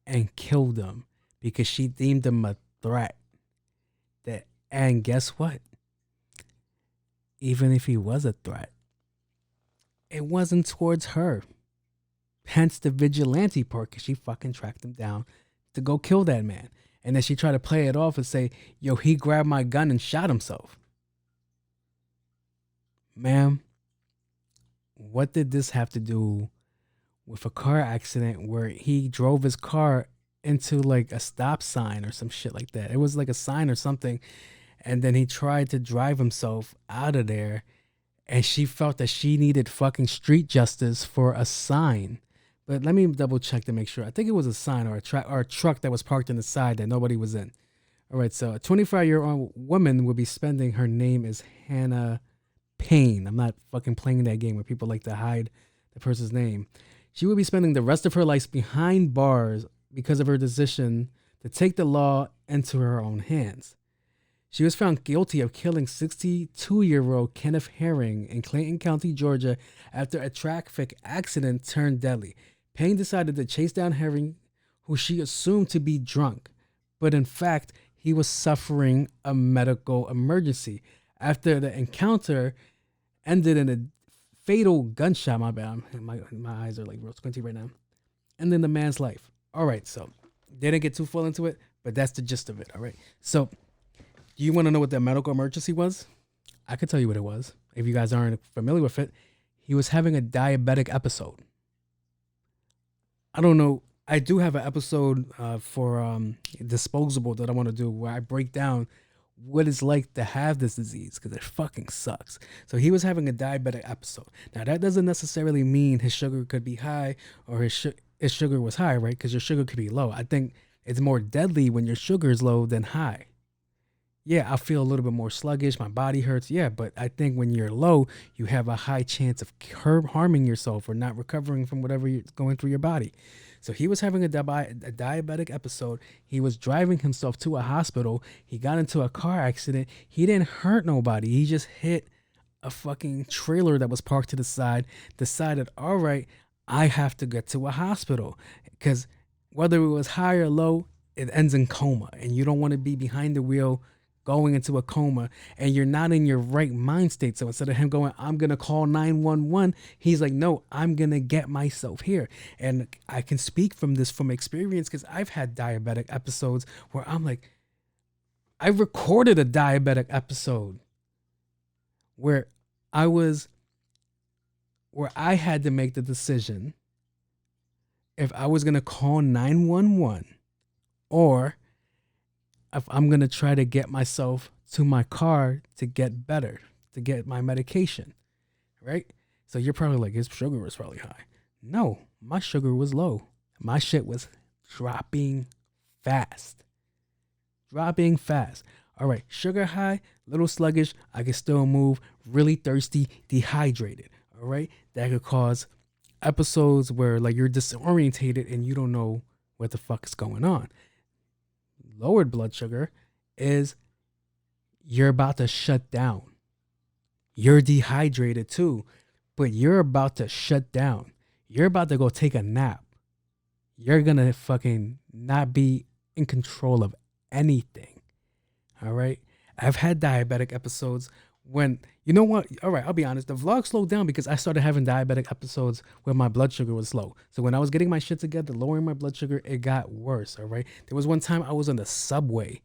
and killed him because she deemed him a threat. And guess what? Even if he was a threat, it wasn't towards her. Hence the vigilante part, because she fucking tracked him down to go kill that man. And then she tried to play it off and say, yo, he grabbed my gun and shot himself. Ma'am, what did this have to do with a car accident where he drove his car into like a stop sign or some shit like that? It was like a sign or something. And then he tried to drive himself out of there. And she felt that she needed fucking street justice for a sign. But let me double check to make sure. I think it was a sign or a truck that was parked on the side that nobody was in. All right, so a 25-year-old woman will be spending, her name is Hannah Payne. I'm not fucking playing that game where people like to hide the person's name. She will be spending the rest of her life behind bars because of her decision to take the law into her own hands. She was found guilty of killing 62-year-old Kenneth Herring in Clayton County, Georgia, after a traffic accident turned deadly. Payne decided to chase down Herring, who she assumed to be drunk, but in fact, he was suffering a medical emergency. After the encounter ended in a fatal gunshot, my bad, my eyes are like real squinty right now, ending the man's life. All right, so they didn't get too full into it, but that's the gist of it. All right, so do you want to know what the medical emergency was? I could tell you what it was. If you guys aren't familiar with it, he was having a diabetic episode. I don't know. I do have an episode for Disposable that I want to do where I break down what it's like to have this disease because it fucking sucks. So he was having a diabetic episode. Now, that doesn't necessarily mean his sugar could be high or his sugar was high, right? Because your sugar could be low. I think it's more deadly when your sugar is low than high. Yeah, I feel a little bit more sluggish. My body hurts. Yeah, but I think when you're low, you have a high chance of harming yourself or not recovering from whatever you're going through your body. So he was having a diabetic episode. He was driving himself to a hospital. He got into a car accident. He didn't hurt nobody. He just hit a fucking trailer that was parked to the side, decided, all right, I have to get to a hospital. Because whether it was high or low, it ends in coma. And you don't want to be behind the wheel going into a coma, and you're not in your right mind state. So instead of him going, I'm going to call 911, he's like, no, I'm going to get myself here. And I can speak from experience, because I've had diabetic episodes where I'm like, I recorded a diabetic episode where I had to make the decision if I was going to call 911 or if I'm going to try to get myself to my car to get better, to get my medication, right? So you're probably like, his sugar was probably high. No, my sugar was low. My shit was dropping fast. All right, sugar high, little sluggish, I can still move, really thirsty, dehydrated, all right? That could cause episodes where like you're disorientated and you don't know what the fuck is going on. Lowered blood sugar is you're about to shut down. You're dehydrated too, but you're about to shut down. You're about to go take a nap. You're going to fucking not be in control of anything. All right. I've had diabetic episodes when, you know what? All right, I'll be honest. The vlog slowed down because I started having diabetic episodes where my blood sugar was low. So when I was getting my shit together, lowering my blood sugar, it got worse. All right. There was one time I was on the subway.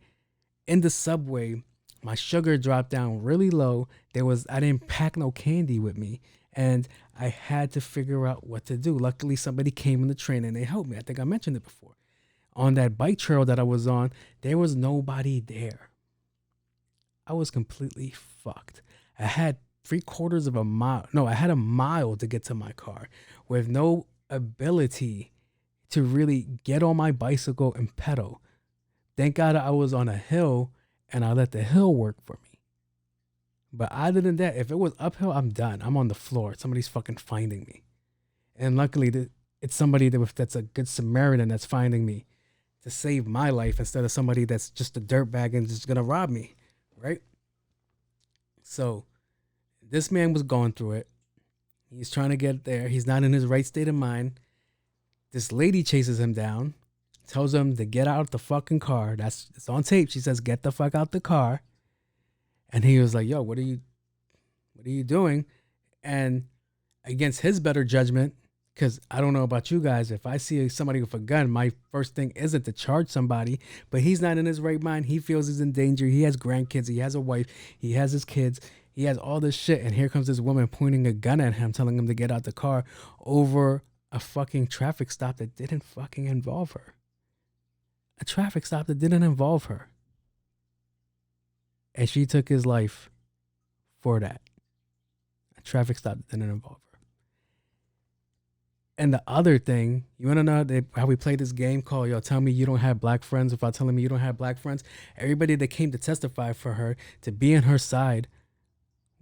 In the subway, my sugar dropped down really low. I didn't pack no candy with me, and I had to figure out what to do. Luckily, somebody came in the train and they helped me. I think I mentioned it before. On that bike trail that I was on, there was nobody there. I was completely fucked. I had 3/4 of a mile. No, I had a mile to get to my car with no ability to really get on my bicycle and pedal. Thank God I was on a hill and I let the hill work for me. But other than that, if it was uphill, I'm done. I'm on the floor. Somebody's fucking finding me. And luckily, it's somebody that's a good Samaritan that's finding me to save my life instead of somebody that's just a dirtbag and just going to rob me. Right? So this man was going through it. He's trying to get there. He's not in his right state of mind. This lady chases him down, tells him to get out the fucking car. It's on tape. She says, get the fuck out the car. And he was like, yo, what are you doing? And against his better judgment, because I don't know about you guys, if I see somebody with a gun, my first thing isn't to charge somebody, but he's not in his right mind. He feels he's in danger. He has grandkids. He has a wife. He has his kids. He has all this shit. And here comes this woman pointing a gun at him, telling him to get out the car over a fucking traffic stop that didn't fucking involve her. A traffic stop that didn't involve her. And she took his life for that. A traffic stop that didn't involve her. And the other thing, you want to know how we play this game called, yo, tell me you don't have black friends without telling me you don't have black friends? Everybody that came to testify for her, to be on her side,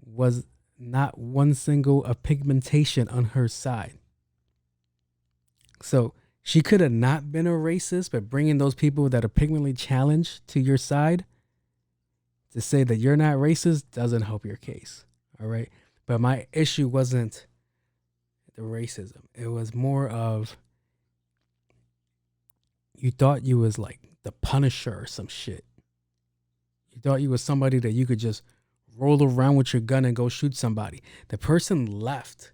was not one single of pigmentation on her side. So she could have not been a racist, but bringing those people that are pigmentally challenged to your side to say that you're not racist doesn't help your case. All right. But my issue wasn't the racism. It was more of, you thought you was like the Punisher or some shit. You thought you was somebody that you could just roll around with your gun and go shoot somebody. The person left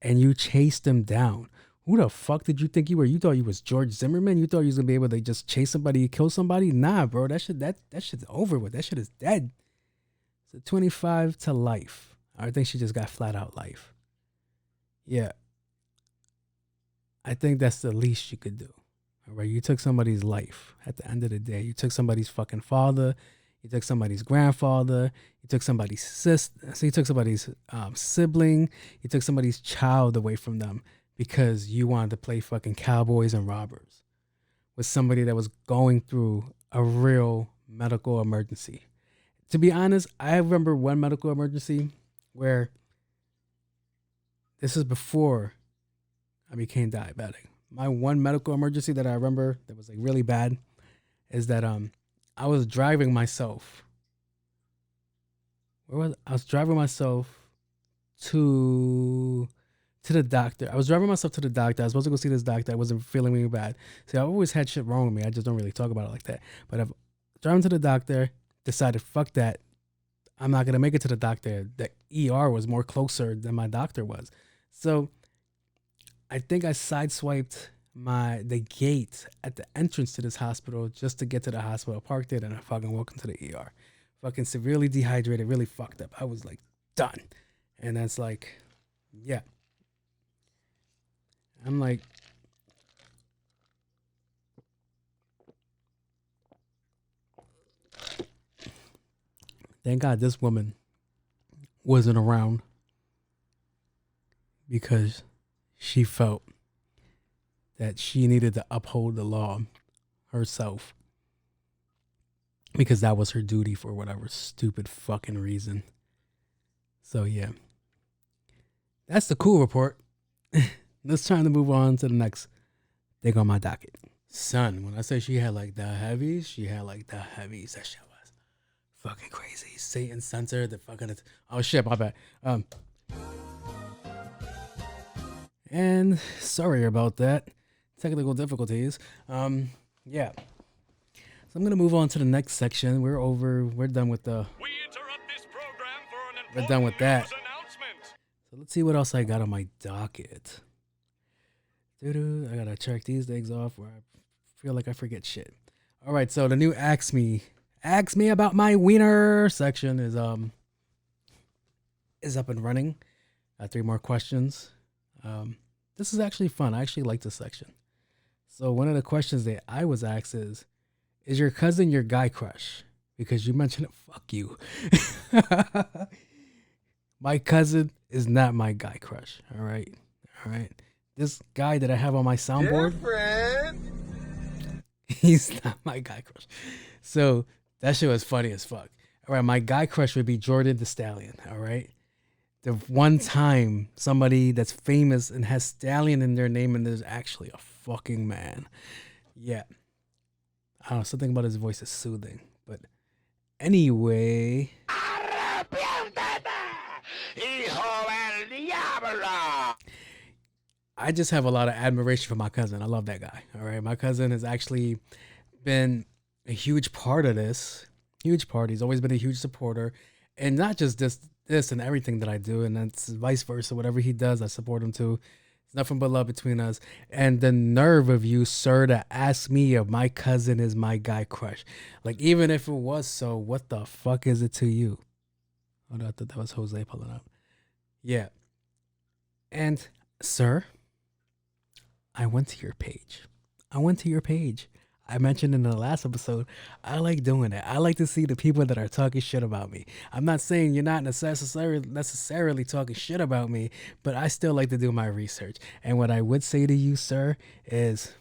and you chased them down. Who the fuck did you think you were? You thought you was George Zimmerman? You thought you was gonna be able to just chase somebody and kill somebody? Nah, bro. That shit's over with. That shit is dead. So 25 to life. I think she just got flat out life. Yeah. I think that's the least you could do. All right. You took somebody's life at the end of the day. You took somebody's fucking father. You took somebody's grandfather. You took somebody's sister. So you took somebody's sibling. You took somebody's child away from them because you wanted to play fucking cowboys and robbers with somebody that was going through a real medical emergency. To be honest, I remember one medical emergency where this is before I became diabetic. My one medical emergency that I remember that was like really bad is that I was driving myself. I was driving myself to the doctor. I was driving myself to the doctor. I was supposed to go see this doctor. I wasn't feeling really bad. See, I've always had shit wrong with me. I just don't really talk about it like that. But I've driving to the doctor, decided, fuck that. I'm not going to make it to the doctor. The ER was more closer than my doctor was. So I think I sideswiped the gate at the entrance to this hospital just to get to the hospital, parked it, and I fucking walked into the ER. Fucking severely dehydrated, really fucked up. I was like, done. And that's like, yeah. I'm like, thank God this woman wasn't around because she felt that she needed to uphold the law herself because that was her duty for whatever stupid fucking reason. So, yeah. That's the cool report. Let's try to move on to the next thing on my docket. Son, when I say she had like the heavies, she had like the heavies. That shit was fucking crazy. Satan censored the fucking... Oh, shit, my bad. And sorry about that. Technical difficulties. Yeah. So I'm going to move on to the next section. We're done with the... We interrupt this program for an We're done with that. news announcement. So let's see what else I got on my docket. I gotta check these things off where I feel like I forget shit. All right, so the new Ask Me About My Wiener section is up and running. Got 3 more questions. This is actually fun. I actually like this section. So one of the questions that I was asked is your cousin your guy crush? Because you mentioned it. Fuck you. My cousin is not my guy crush. All right. This guy that I have on my soundboard, he's not my guy crush. So that shit was funny as fuck. All right, my guy crush would be Jordan the Stallion. All right. The one time somebody that's famous and has Stallion in their name and there's actually a fucking man. Yeah. I don't know, something about his voice is soothing. But anyway. I just have a lot of admiration for my cousin. I love that guy. All right. My cousin has actually been a huge part of this. Huge part. He's always been a huge supporter. And not just this and everything that I do. And that's vice versa. Whatever he does, I support him too. It's nothing but love between us. And the nerve of you, sir, to ask me if my cousin is my guy crush. Like, even if it was so, what the fuck is it to you? Oh, I thought that was Jose pulling up. Yeah. And, sir, I went to your page. I mentioned in the last episode, I like doing it. I like to see the people that are talking shit about me. I'm not saying you're not necessarily talking shit about me, but I still like to do my research. And what I would say to you, sir, is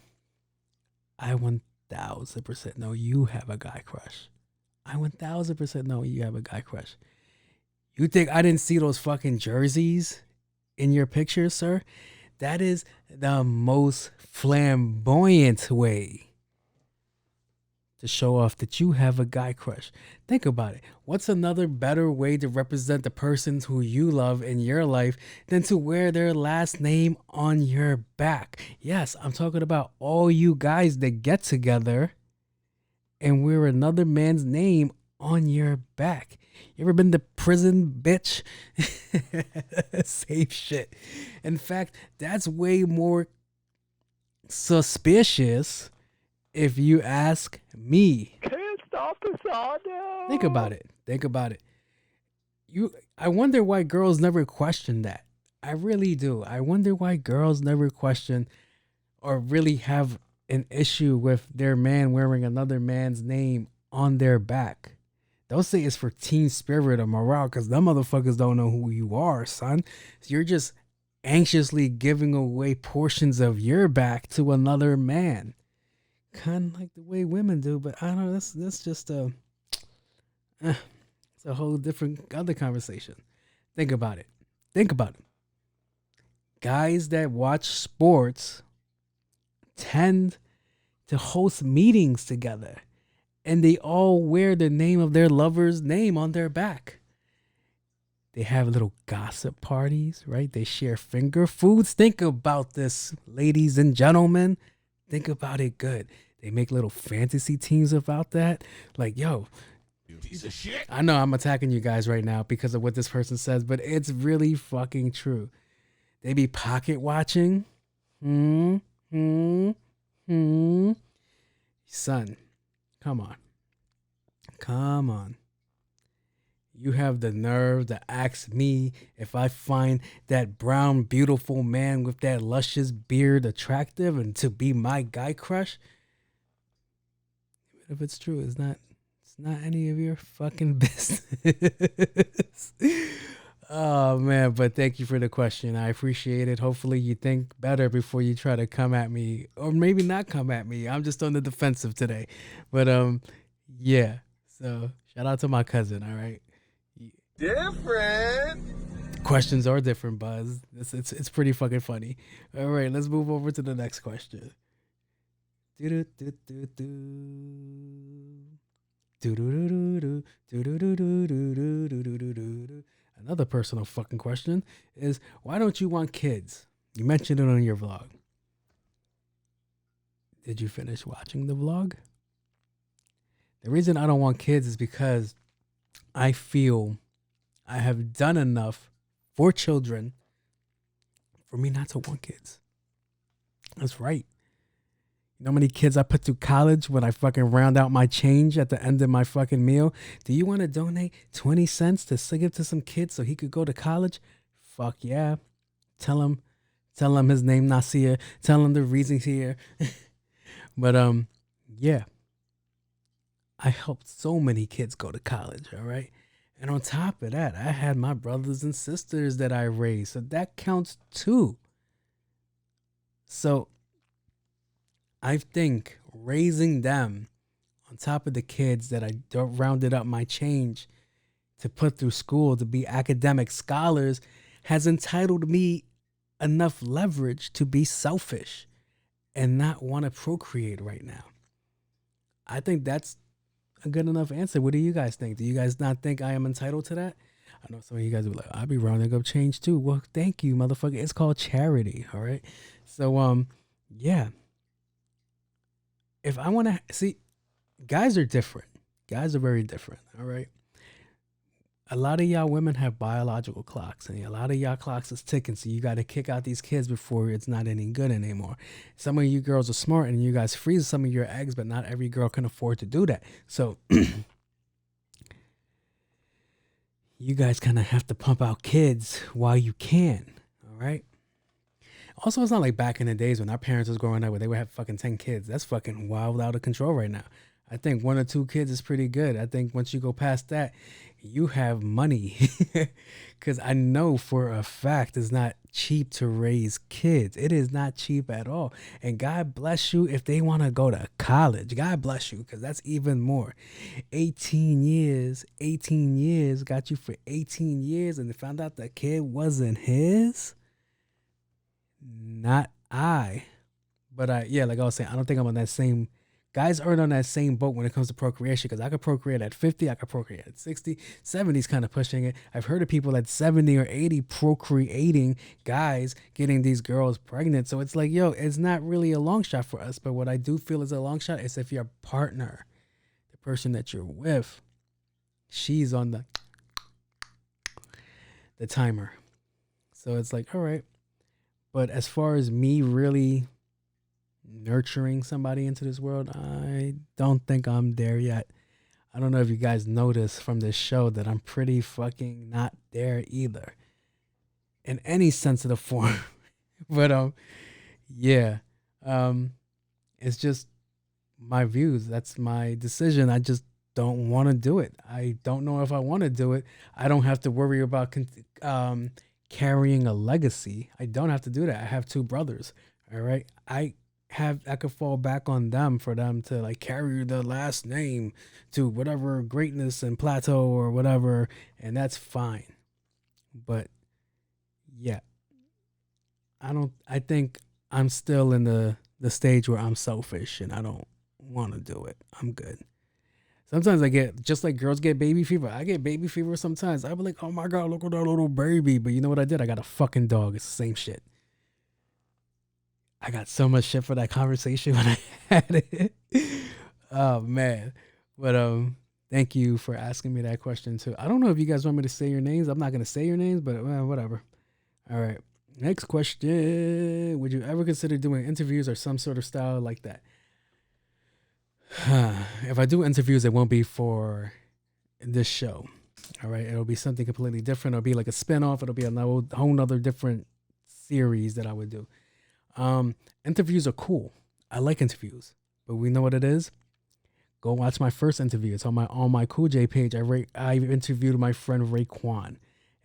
I 1000% know you have a guy crush. I 1000% know you have a guy crush. You think I didn't see those fucking jerseys in your pictures, sir? That is the most flamboyant way to show off that you have a guy crush. Think about it. What's another better way to represent the persons who you love in your life than to wear their last name on your back? Yes, I'm talking about all you guys that get together and wear another man's name on your back. You ever been to prison, bitch? Same shit. In fact, that's way more suspicious if you ask me. Can't stop the sauna. Think about it. I wonder why girls never question that. I really do. I wonder why girls never question or really have an issue with their man wearing another man's name on their back. Don't say it's for team spirit or morale, because them motherfuckers don't know who you are, son. You're just anxiously giving away portions of your back to another man. Kind of like the way women do, but I don't know. That's just a whole different other conversation. Think about it. Think about it. Guys that watch sports tend to host meetings together, and they all wear the name of their lover's name on their back. They have little gossip parties, right? They share finger foods. Think about this, ladies and gentlemen. Think about it good. They make little fantasy teams about that. Like, yo, piece of shit. I know I'm attacking you guys right now because of what this person says, but it's really fucking true. They be pocket watching. Son, come on. Come on. You have the nerve to ask me if I find that brown, beautiful man with that luscious beard attractive and to be my guy crush? If it's true, it's not any of your fucking business. Oh, man, but thank you for the question. I appreciate it. Hopefully you think better before you try to come at me, or maybe not come at me. I'm just on the defensive today. But, yeah. So, shout out to my cousin, all right? Different. Questions are different, Buzz. It's pretty fucking funny. All right, let's move over to the next question. Another personal fucking question is, why don't you want kids? You mentioned it on your vlog. Did you finish watching the vlog? The reason I don't want kids is because I feel I have done enough for children for me not to want kids. That's right. You know how many kids I put through college when I fucking round out my change at the end of my fucking meal? Do you want to donate 20 cents to give to some kids so he could go to college? Fuck yeah. Tell him his name Nasir. Tell him the reason he's here. But yeah. I helped so many kids go to college, all right? And on top of that, I had my brothers and sisters that I raised. So that counts too. So I think raising them on top of the kids that I rounded up my change to put through school to be academic scholars has entitled me enough leverage to be selfish and not want to procreate right now. I think that's a good enough answer. What do you guys think? Do you guys not think I am entitled to that? I know some of you guys will be like, I'll be rounding up change too. Well, thank you, motherfucker. It's called charity, all right? So, yeah. If I want to see, guys are different. Guys are very different, all right? A lot of y'all women have biological clocks, and a lot of y'all clocks is ticking, so you got to kick out these kids before it's not any good anymore. Some of you girls are smart, and you guys freeze some of your eggs, but not every girl can afford to do that. So you guys kind of have to pump out kids while you can, all right? Also, it's not like back in the days when our parents was growing up where they would have fucking 10 kids. That's fucking wild out of control right now. I think 1 or 2 kids is pretty good. I think once you go past that, you have money. Because I know for a fact it's not cheap to raise kids. It is not cheap at all. And God bless you if they want to go to college. God bless you, because that's even more. 18 years got you for 18 years, and they found out the kid wasn't his. Not I. But yeah, like I was saying, I don't think I'm on that same. Guys aren't on that same boat when it comes to procreation, because I could procreate at 50, I could procreate at 60, 70 is kind of pushing it. I've heard of people at 70 or 80 procreating, guys getting these girls pregnant. So it's like, yo, it's not really a long shot for us. But what I do feel is a long shot is if your partner, the person that you're with, she's on the timer. So it's like, all right. But as far as me really nurturing somebody into this world, I don't think I'm there yet. I don't know if you guys noticed from this show that I'm pretty fucking not there either in any sensitive form. But yeah, it's just my views. That's my decision. I just don't want to do it. I don't know if I want to do it. I don't have to worry about carrying a legacy. I don't have to do that. I have 2 brothers. All right. I I could fall back on them for them to like carry the last name to whatever greatness and plateau or whatever, and that's fine. But yeah, I think I'm still in the stage where I'm selfish and I don't want to do it. I'm good. Sometimes I get, just like girls get baby fever, I get baby fever sometimes. I be like, oh my God, look at that little baby. But you know what I did? I got a fucking dog. It's the same shit. I got so much shit for that conversation when I had it. Oh man. But thank you for asking me that question too. I don't know if you guys want me to say your names. I'm not gonna say your names, but whatever. All right. Next question. Would you ever consider doing interviews or some sort of style like that? If I do interviews, it won't be for this show. All right. It'll be something completely different. It'll be like a spinoff. It'll be a whole nother different series that I would do. Interviews are cool. I like interviews, but we know what it is. Go watch my first interview. It's on my Cool J page. I interviewed my friend Raekwon,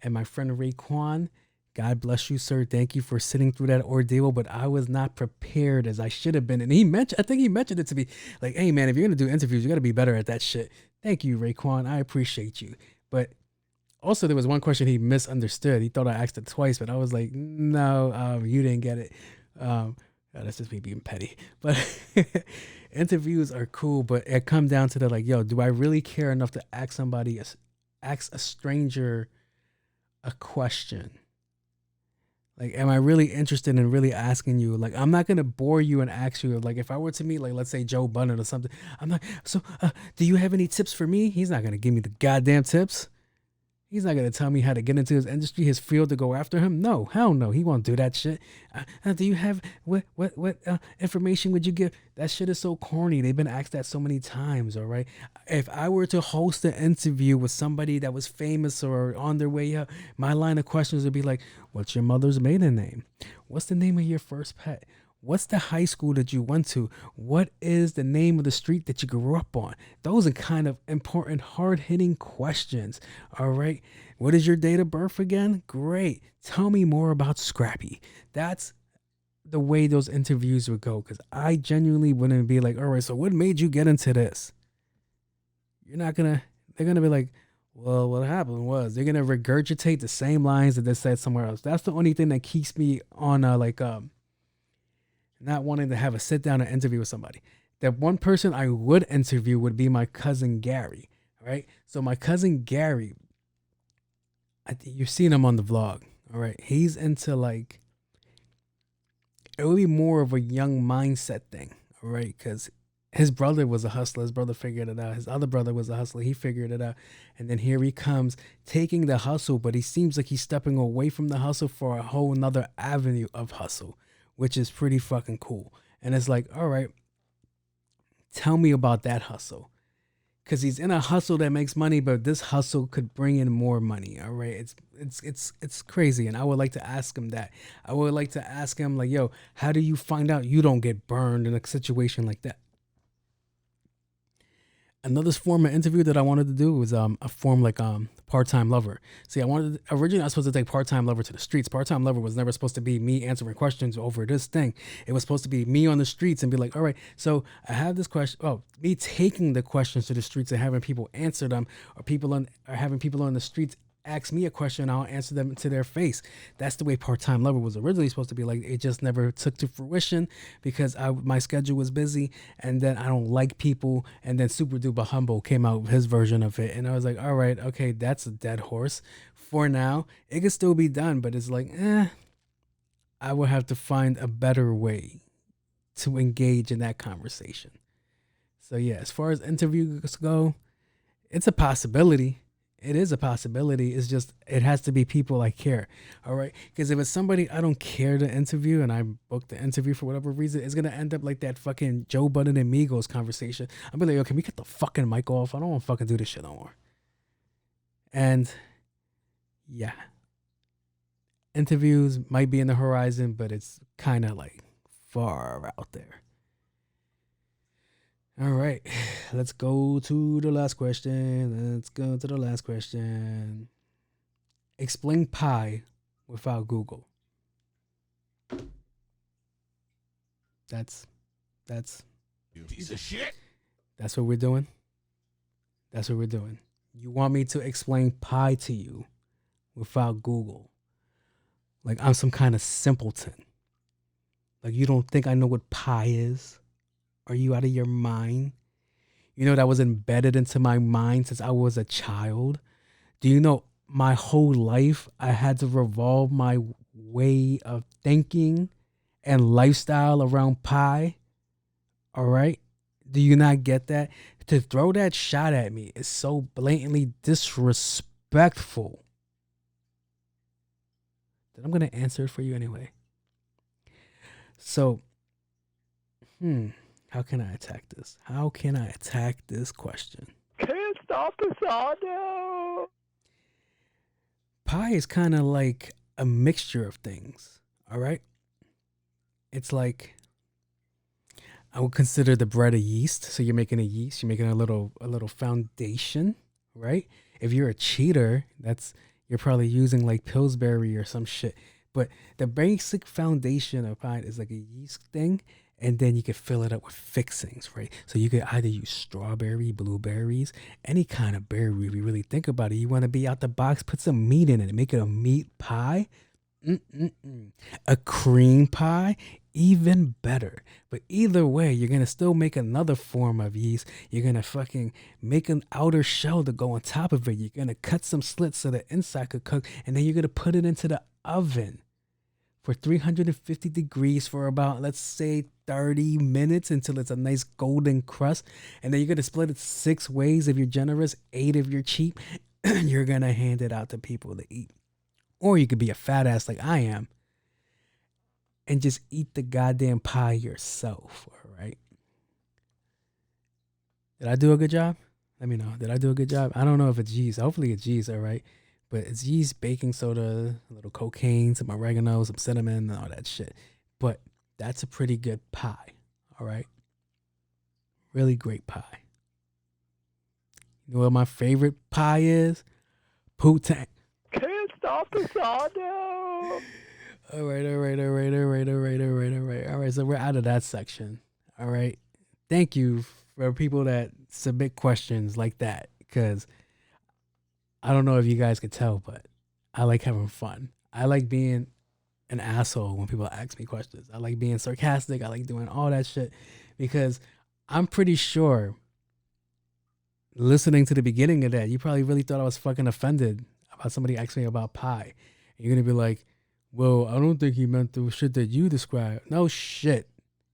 and my friend Raekwon, God bless you, sir. Thank you for sitting through that ordeal, but I was not prepared as I should have been. And I think he mentioned it to me, like, hey man, if you're gonna do interviews, you gotta be better at that shit. Thank you, Raekwon. I appreciate you. But also, there was one question he misunderstood. He thought I asked it twice, but I was like, no, you didn't get it. That's just me being petty. But interviews are cool, but it comes down to the like, yo, do I really care enough to ask a stranger a question? Like, am I really interested in really asking you? Like, I'm not going to bore you and ask you, like, if I were to meet, like, let's say Joe Budden or something, I'm like, so, do you have any tips for me? He's not going to give me the goddamn tips. He's not going to tell me how to get into his industry, his field, to go after him. No, hell no. He won't do that shit. Do you have, what information would you give? That shit is so corny. They've been asked that so many times, all right? If I were to host an interview with somebody that was famous or on their way up, my line of questions would be like, what's your mother's maiden name? What's the name of your first pet? What's the high school that you went to? What is the name of the street that you grew up on? Those are kind of important, hard-hitting questions, all right? What is your date of birth again? Great. Tell me more about Scrappy. That's the way those interviews would go, because I genuinely wouldn't be like, all right, so what made you get into this? They're going to be like, well, what happened was, they're going to regurgitate the same lines that they said somewhere else. That's the only thing that keeps me on not wanting to have a sit down and interview with somebody. That one person I would interview would be my cousin Gary. All right. So my cousin Gary, you've seen him on the vlog. All right. He's into like, it would be more of a young mindset thing. All right. Because his brother was a hustler. His brother figured it out. His other brother was a hustler. He figured it out. And then here he comes taking the hustle, but he seems like he's stepping away from the hustle for a whole nother avenue of hustle, which is pretty fucking cool. And it's like, all right, tell me about that hustle. Because he's in a hustle that makes money, but this hustle could bring in more money. All right. It's crazy. And I would like to ask him that. I would like to ask him like, yo, how do you find out you don't get burned in a situation like that? Another form of interview that I wanted to do was a form like part-time lover. See, originally I was supposed to take part-time lover to the streets. Part-time lover was never supposed to be me answering questions over this thing. It was supposed to be me on the streets and be like, all right, so I have this question. Oh, me taking the questions to the streets and having people answer them, or having people on the streets ask me a question, I'll answer them to their face. That's the way part-time lover was originally supposed to be. Like, it just never took to fruition because my schedule was busy, and then I don't like people, and then Super Duper Humble came out with his version of it, and I was like, all right, okay, that's a dead horse for now. It can still be done, but it's like, I will have to find a better way to engage in that conversation. So yeah, as far as interviews go, it's a possibility. It is a possibility. It's just, it has to be people I care. All right. Because if it's somebody I don't care to interview and I book the interview for whatever reason, it's going to end up like that fucking Joe Budden and Migos conversation. I'm be like, yo, can we get the fucking mic off? I don't want to fucking do this shit no more. And yeah, interviews might be in the horizon, but it's kind of like far out there. All right, let's go to the last question. Explain pie without Google. That's That's piece of shit. That's what we're doing. That's what we're doing. You want me to explain pi to you without Google? Like I'm some kind of simpleton. Like you don't think I know what pi is? Are you out of your mind? You know that was embedded into my mind since I was a child. Do you know my whole life I had to revolve my way of thinking and lifestyle around pi? All right? Do you not get that? To throw that shot at me is so blatantly disrespectful that I'm going to answer it for you anyway. So, how can I attack this? How can I attack this question? Can't stop the sawdust. Pie is kind of like a mixture of things, all right? It's like, I would consider the bread a yeast. So you're making a yeast, you're making a little foundation, right? If you're a cheater, you're probably using like Pillsbury or some shit. But the basic foundation of pie is like a yeast thing, and then you can fill it up with fixings, right? So you could either use strawberry, blueberries, any kind of berry. If you really think about it, you want to be out the box, put some meat in it, make it a meat pie. A cream pie, even better. But either way, you're gonna still make another form of yeast. You're gonna fucking make an outer shell to go on top of it. You're gonna cut some slits so the inside could cook, and then you're gonna put it into the oven for 350 degrees for about, let's say, 30 minutes until it's a nice golden crust. And then you're gonna split it 6 ways if you're generous, 8 if you're cheap. You're gonna hand it out to people to eat. Or you could be a fat ass like I am and just eat the goddamn pie yourself, all right? Did I do a good job? Let me know. Did I do a good job? I don't know if it's yeast. Hopefully it's yeast, all right? But it's yeast, baking soda, a little cocaine, some oregano, some cinnamon, and all that shit. But that's a pretty good pie, all right? Really great pie. You know what my favorite pie is? Poutine. Can't stop the sawdust. All right. So we're out of that section. All right. Thank you for people that submit questions like that, because I don't know if you guys could tell, but I like having fun. I like being an asshole when people ask me questions. I like being sarcastic. I like doing all that shit because I'm pretty sure listening to the beginning of that, you probably really thought I was fucking offended about somebody asking me about pie. And you're going to be like, well, I don't think he meant the shit that you described. No shit.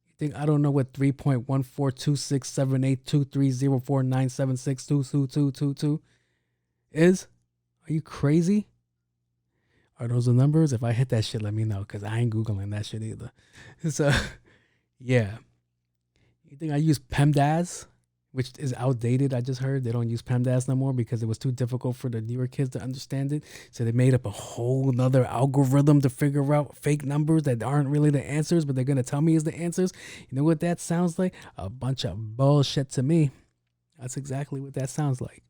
You think I don't know what 3.1426782304976222222 is? Are you crazy? Are those the numbers? If I hit that shit, let me know, because I ain't Googling that shit either. So, yeah. You think I use PEMDAS? Which is outdated. I just heard they don't use PEMDAS no more because it was too difficult for the newer kids to understand it. So they made up a whole nother algorithm to figure out fake numbers that aren't really the answers, but they're going to tell me is the answers. You know what that sounds like? A bunch of bullshit to me. That's exactly what that sounds like.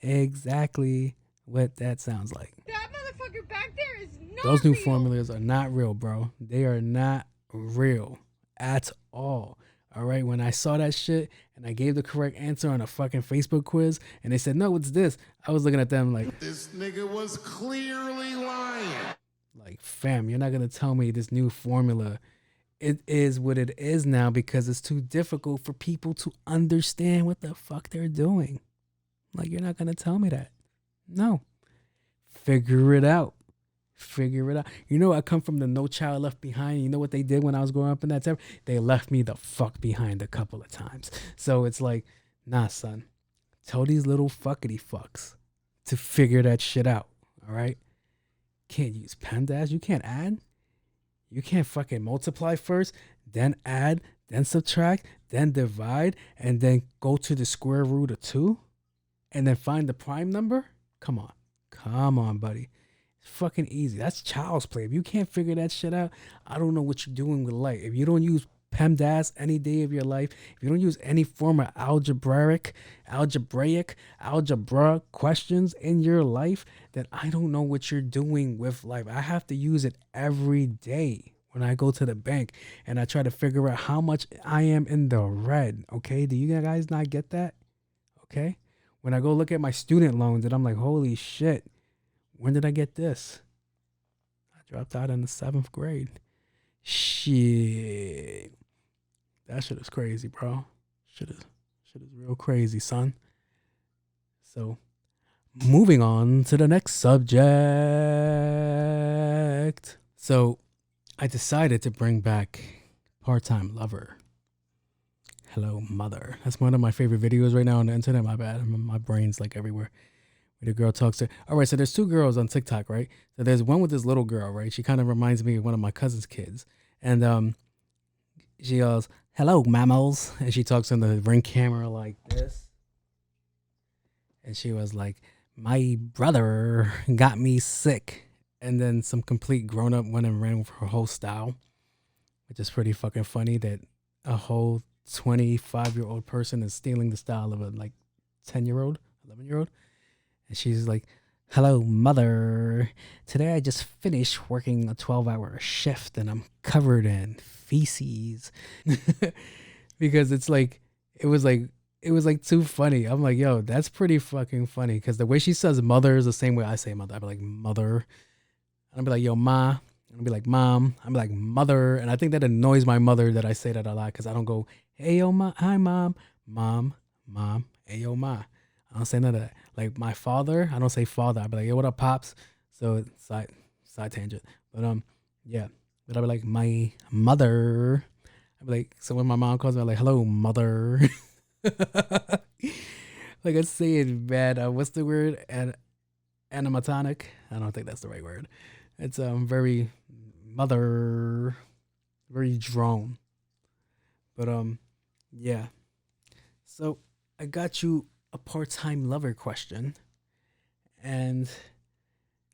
Exactly what that sounds like. That motherfucker back there is not Those new real. formulas are not real, bro. They are not real at all. All right, when I saw that shit and I gave the correct answer on a fucking Facebook quiz and they said, no, it's this. I was looking at them like, This nigga was clearly lying. like, fam, you're not going to tell me this new formula. It is what it is now because it's too difficult for people to understand what the fuck they're doing. Like, you're not going to tell me that. No. Figure it out. Figure it out. You know, I come from the No Child Left Behind. You know what they did when I was growing up in that time? They left me the fuck behind a couple of times. So it's like, nah, son. Tell these little fuckity fucks to figure that shit out. All right? Can't use PEMDAS. You can't add. You can't fucking multiply first, then add, then subtract, then divide, and then go to the square root of 2 and then find the prime number? Come on. Come on, buddy. It's fucking easy. That's child's play. If you can't figure that shit out, I don't know what you're doing with life. If you don't use PEMDAS any day of your life, if you don't use any form of algebra questions in your life, then I don't know what you're doing with life. I have to use it every day when I go to the bank and I try to figure out how much I am in the red. Okay. Do you guys not get that? Okay. When I go look at my student loans and I'm like, holy shit, when did I get this? I dropped out in the 7th grade. Shit. That shit is crazy, bro. Shit is real crazy, son. So, moving on to the next subject. So, I decided to bring back Part-Time Lover. Hello, Mother. That's one of my favorite videos right now on the internet. My bad. My brain's like everywhere. Where the girl talks to. All right, so there's 2 girls on TikTok, right? So there's one with this little girl, right? She kind of reminds me of one of my cousin's kids. And she goes, hello, mammals. And she talks on the Ring camera like this. And she was like, my brother got me sick. And then some complete grown-up went and ran with her whole style, which is pretty fucking funny that a whole 25-year-old person is stealing the style of a like 10-year-old, 11-year-old. And she's like, hello, Mother. Today I just finished working a 12-hour shift and I'm covered in feces. Because it was too funny. I'm like, yo, that's pretty fucking funny. Because the way she says mother is the same way I say mother. I'd be like, mother. I'd be like, yo, ma. I'd be like, mom. I'd be like, mother. And I think that annoys my mother that I say that a lot. Because I don't go, hey, yo, ma. Hi, mom. Mom. Hey, yo, ma. I don't say none of that. Like my father, I don't say father. I'd be like, yo, what up, pops? So side tangent. But yeah. But I'd be like, my mother. I'd be like, so when my mom calls me, I'm like, hello, mother. Like I say it bad. What's the word? Animatonic. I don't think that's the right word. It's very mother, very drone. But yeah. So I got you a part-time lover question, and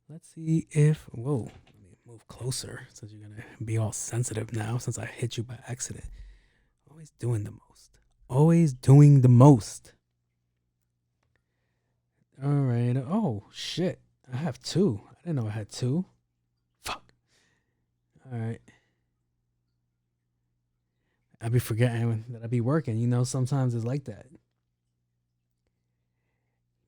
let's see if let me move closer since you're gonna be all sensitive now since I hit you by accident. Always doing the most. All right. Oh shit, I have 2. I didn't know I had 2. Fuck. All right. I be forgetting that I be working. You know, sometimes it's like that.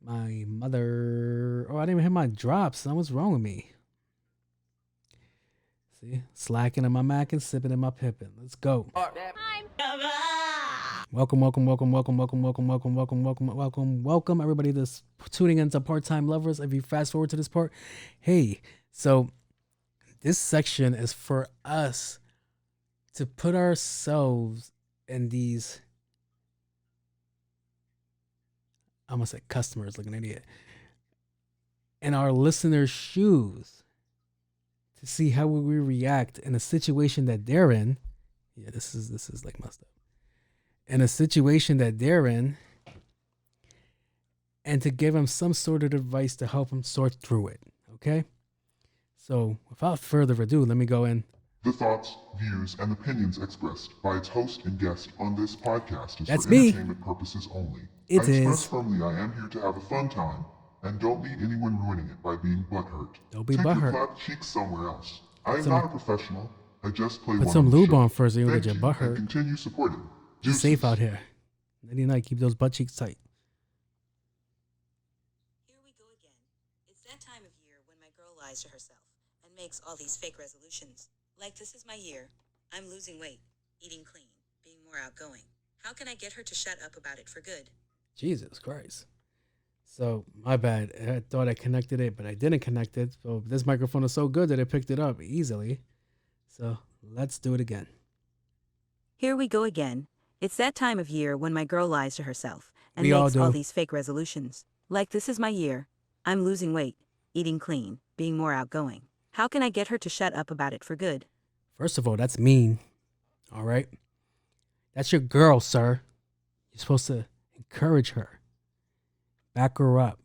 My mother. Oh, I didn't even hit my drops. What's wrong with me? See, slacking in my Mac and sipping in my pippin. Let's go. Welcome, everybody that's tuning into Part-Time Lovers. If you fast forward to this part, hey, so this section is for us to put ourselves in these, I'm gonna say customers, like an idiot, in our listeners' shoes to see how we react in a situation that they're in. Yeah, this is like messed up. In a situation that they're in, and to give them some sort of advice to help them sort through it. Okay? So, without further ado, let me go in. The thoughts, views, and opinions expressed by its host and guest on this podcast is That's for me. entertainment purposes only. It I express is. firmly I am here to have a fun time, and don't need anyone ruining it by being butthurt. Don't be Take butthurt. your clapped cheeks somewhere else. I am not a professional. I just play one. Put some on the lube show. on first so you don't Thank get your you, butt and hurt. continue supporting. Be safe out here. Lady night, keep those butt cheeks tight. Here we go again. It's that time of year when my girl lies to herself and makes all these fake resolutions. Like, this is my year. I'm losing weight, eating clean, being more outgoing. How can I get her to shut up about it for good? Jesus Christ. So, my bad. I thought I connected it, but I didn't connect it. So, this microphone is so good that it picked it up easily. So, let's do it again. Here we go again. It's that time of year when my girl lies to herself and We all makes do. all these fake resolutions. Like, this is my year. I'm losing weight, eating clean, being more outgoing. How can I get her to shut up about it for good? First of all, that's mean. All right? That's your girl, sir. You're supposed to encourage her. Back her up.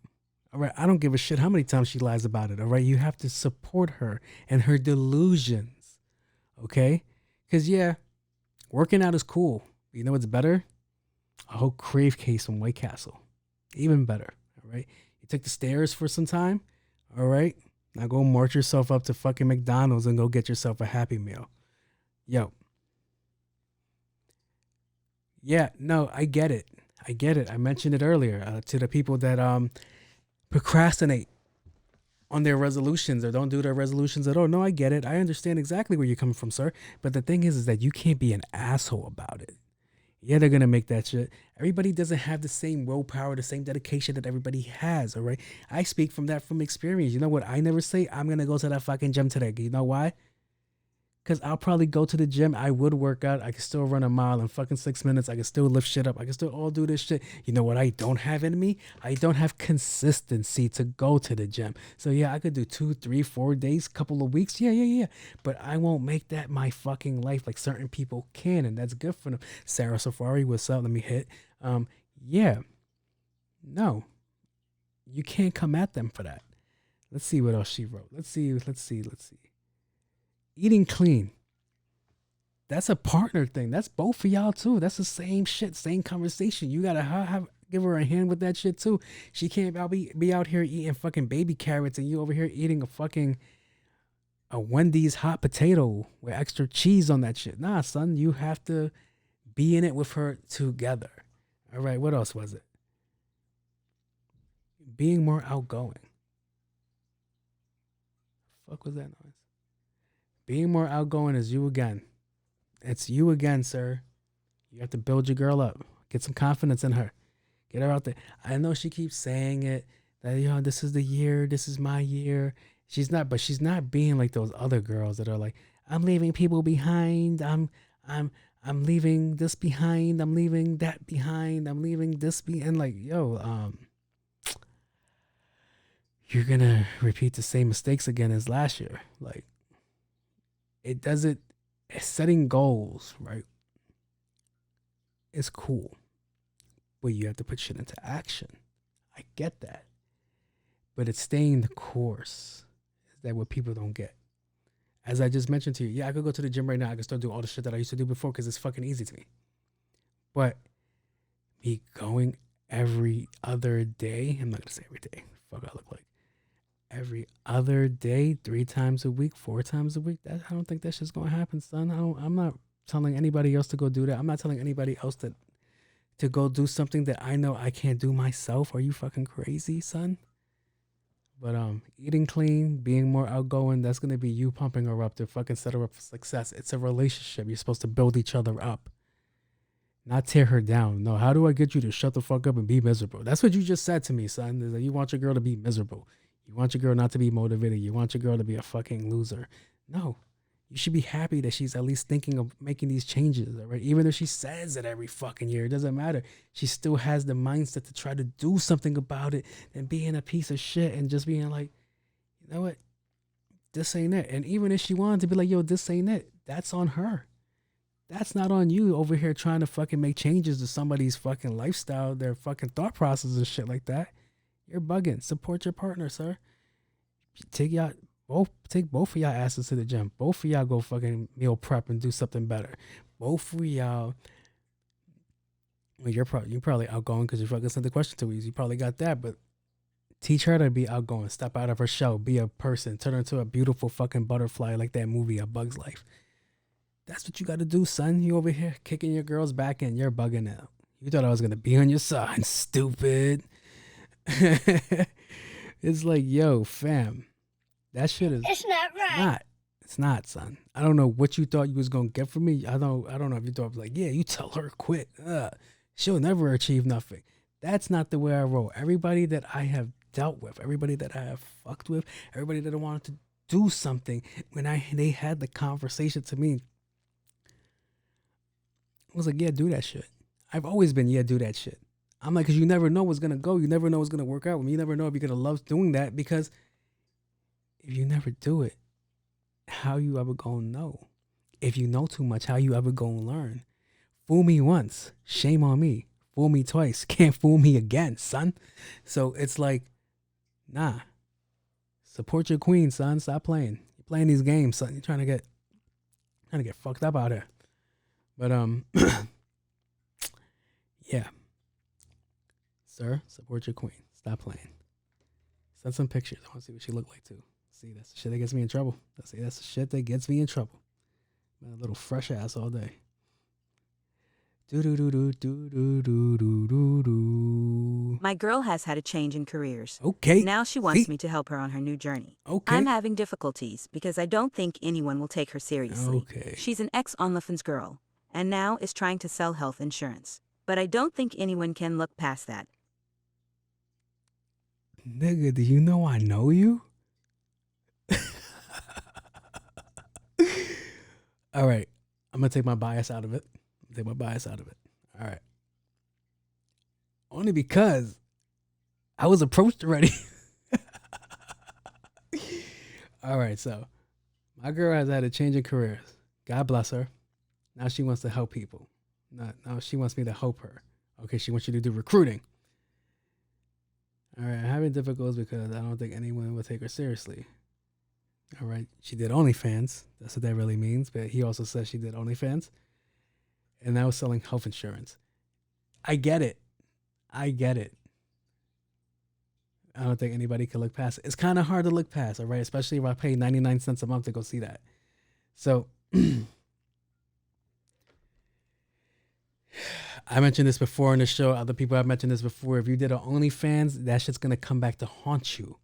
All right? I don't give a shit how many times she lies about it. All right? You have to support her and her delusions. Okay? Because, yeah, working out is cool. But you know what's better? A whole crave case from White Castle. Even better. All right? You take the stairs for some time. All right? Now go march yourself up to fucking McDonald's and go get yourself a Happy Meal. Yo. Yeah, no, I get it. I mentioned it earlier to the people that procrastinate on their resolutions or don't do their resolutions at all. No, I get it. I understand exactly where you're coming from, sir. But the thing is that you can't be an asshole about it. Yeah, they're going to make that shit. Everybody doesn't have the same willpower, the same dedication that everybody has, all right? I speak from experience. You know what? I never say I'm going to go to that fucking gym today. You know why? Because I'll probably go to the gym. I would work out. I can still run a mile in fucking 6 minutes. I can still lift shit up. I can still all do this shit. You know what I don't have in me? I don't have consistency to go to the gym. So yeah, I could do 2, 3, 4 days, couple of weeks. Yeah. But I won't make that my fucking life like certain people can. And that's good for them. Sarah Safari, what's up? Let me hit. Yeah. No. You can't come at them for that. Let's see what else she wrote. Let's see. Eating clean. That's a partner thing. That's both for y'all too. That's the same shit, same conversation. You gotta give her a hand with that shit too. She can't be out here eating fucking baby carrots and you over here eating a Wendy's hot potato with extra cheese on that shit. Nah, son, you have to be in it with her together. All right, what else was it? Being more outgoing. Fuck was that noise? Being more outgoing is you again. It's you again, sir. You have to build your girl up. Get some confidence in her. Get her out there. I know she keeps saying it that this is the year. This is my year. She's not being like those other girls that are like, I'm leaving people behind. I'm leaving this behind. I'm leaving that behind. I'm leaving this behind. Like, you're gonna repeat the same mistakes again as last year. Like, setting goals, right? It's cool, but you have to put shit into action. I get that, but it's staying the course. Is that what people don't get? As I just mentioned to you, yeah, I could go to the gym right now. I could still do all the shit that I used to do before because it's fucking easy to me. But me going every other day, I'm not gonna say every day. Fuck, I look like. Every other day, 3 times a week, 4 times a week. I don't think that shit's gonna happen, son. I'm not telling anybody else to go do that. I'm not telling anybody else to go do something that I know I can't do myself. Are you fucking crazy, son? But eating clean, being more outgoing, that's gonna be you pumping her up to fucking set her up for success. It's a relationship. You're supposed to build each other up, not tear her down. No, how do I get you to shut the fuck up and be miserable? That's what you just said to me, son. Is that you want your girl to be miserable. You want your girl not to be motivated. You want your girl to be a fucking loser. No, you should be happy that she's at least thinking of making these changes, all right? Even if she says it every fucking year, it doesn't matter. She still has the mindset to try to do something about it and being a piece of shit and just being like, you know what? This ain't it. And even if she wanted to be like, yo, this ain't it, that's on her. That's not on you over here trying to fucking make changes to somebody's fucking lifestyle, their fucking thought process and shit like that. You're bugging. Support your partner, sir. Take both of y'all asses to the gym. Both of y'all go fucking meal prep and do something better. Both of y'all. Well, you're probably outgoing because you fucking sent the question too easy. You probably got that, but teach her to be outgoing. Step out of her shell. Be a person. Turn her into a beautiful fucking butterfly like that movie, A Bug's Life. That's what you got to do, son. You over here kicking your girl's back in. You're bugging out. You thought I was gonna be on your side, stupid. It's like, yo, fam, that shit is. It's not right. It's not, son. I don't know what you thought you was gonna get from me. I don't know if you thought I was like, yeah, you tell her quit. She'll never achieve nothing. That's not the way I roll. Everybody that I have dealt with, everybody that I have fucked with, everybody that I wanted to do something, when they had the conversation to me, I was like, yeah, do that shit. I've always been, yeah, do that shit. I'm like, because you never know what's going to go. You never know what's going to work out. You never know if you're going to love doing that, because if you never do it, how you ever going to know? If you know too much, how you ever going to learn? Fool me once, shame on me. Fool me twice, can't fool me again, son. So it's like, nah. Support your queen, son. Stop playing. You're playing these games, son. You're trying to get fucked up out here. But yeah. Sir, support your queen. Stop playing. Send some pictures. I want to see what she looked like too. See, that's the shit that gets me in trouble. That's the shit that gets me in trouble. A little fresh ass all day. Do-do-do-do-do-do-do-do-do. My girl has had a change in careers. Okay. Now she wants me to help her on her new journey. Okay. I'm having difficulties because I don't think anyone will take her seriously. Okay. She's an ex-OnlyFans girl and now is trying to sell health insurance. But I don't think anyone can look past that. Nigga, do you know I know you? All right. I'm going to take my bias out of it. All right. Only because I was approached already. All right. So my girl has had a change in careers. God bless her. Now she wants to help people. Now she wants me to help her. Okay. She wants you to do recruiting. All right. I'm having difficulties because I don't think anyone will take her seriously. All right. She did OnlyFans. That's what that really means. But he also says she did OnlyFans. And now selling health insurance. I get it. I don't think anybody can look past it. It's kind of hard to look past, all right? Especially if I pay 99 cents a month to go see that. So I mentioned this before on the show. Other people have mentioned this before. If you did an OnlyFans, that shit's going to come back to haunt you,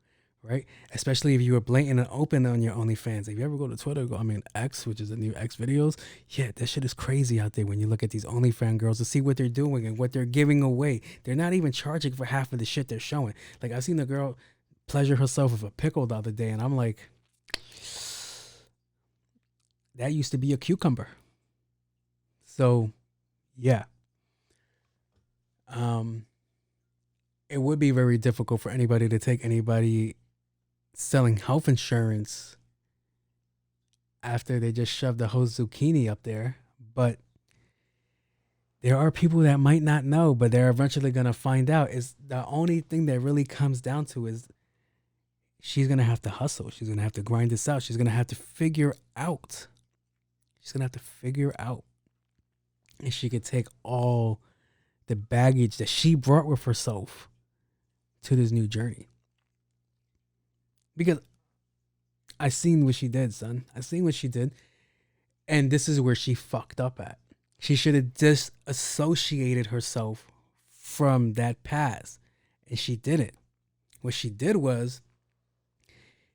right? Especially if you were blatant and open on your OnlyFans. If you ever go to Twitter, X, which is the new X videos, yeah, that shit is crazy out there when you look at these OnlyFans girls to see what they're doing and what they're giving away. They're not even charging for half of the shit they're showing. Like, I've seen a girl pleasure herself with a pickle the other day, and I'm like, that used to be a cucumber. So, yeah. It would be very difficult for anybody to take anybody selling health insurance after they just shoved a whole zucchini up there. But there are people that might not know, but they're eventually going to find out. Is the only thing that really comes down to is she's going to have to hustle. She's going to have to grind this out. She's going to have to figure out. And she could take all the baggage that she brought with herself to this new journey. Because I seen what she did, son. I seen what she did. And this is where she fucked up at. She should have disassociated herself from that past. And she didn't. What she did was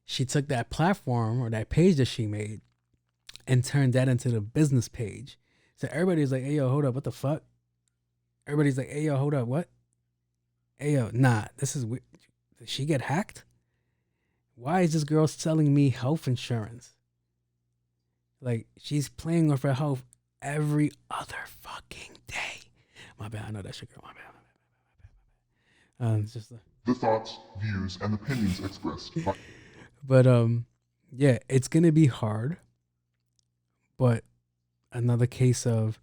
she took that platform or that page that she made and turned that into the business page. So everybody's like, hey, yo, hold up. What the fuck? Everybody's like, hey, yo, hold up. What? Hey, yo, nah, this is weird. Did she get hacked? Why is this girl selling me health insurance? Like, she's playing with her health every other fucking day. My bad. I know that's your girl. My bad. It's just The thoughts, views, and opinions expressed by... But, yeah, it's going to be hard. But another case of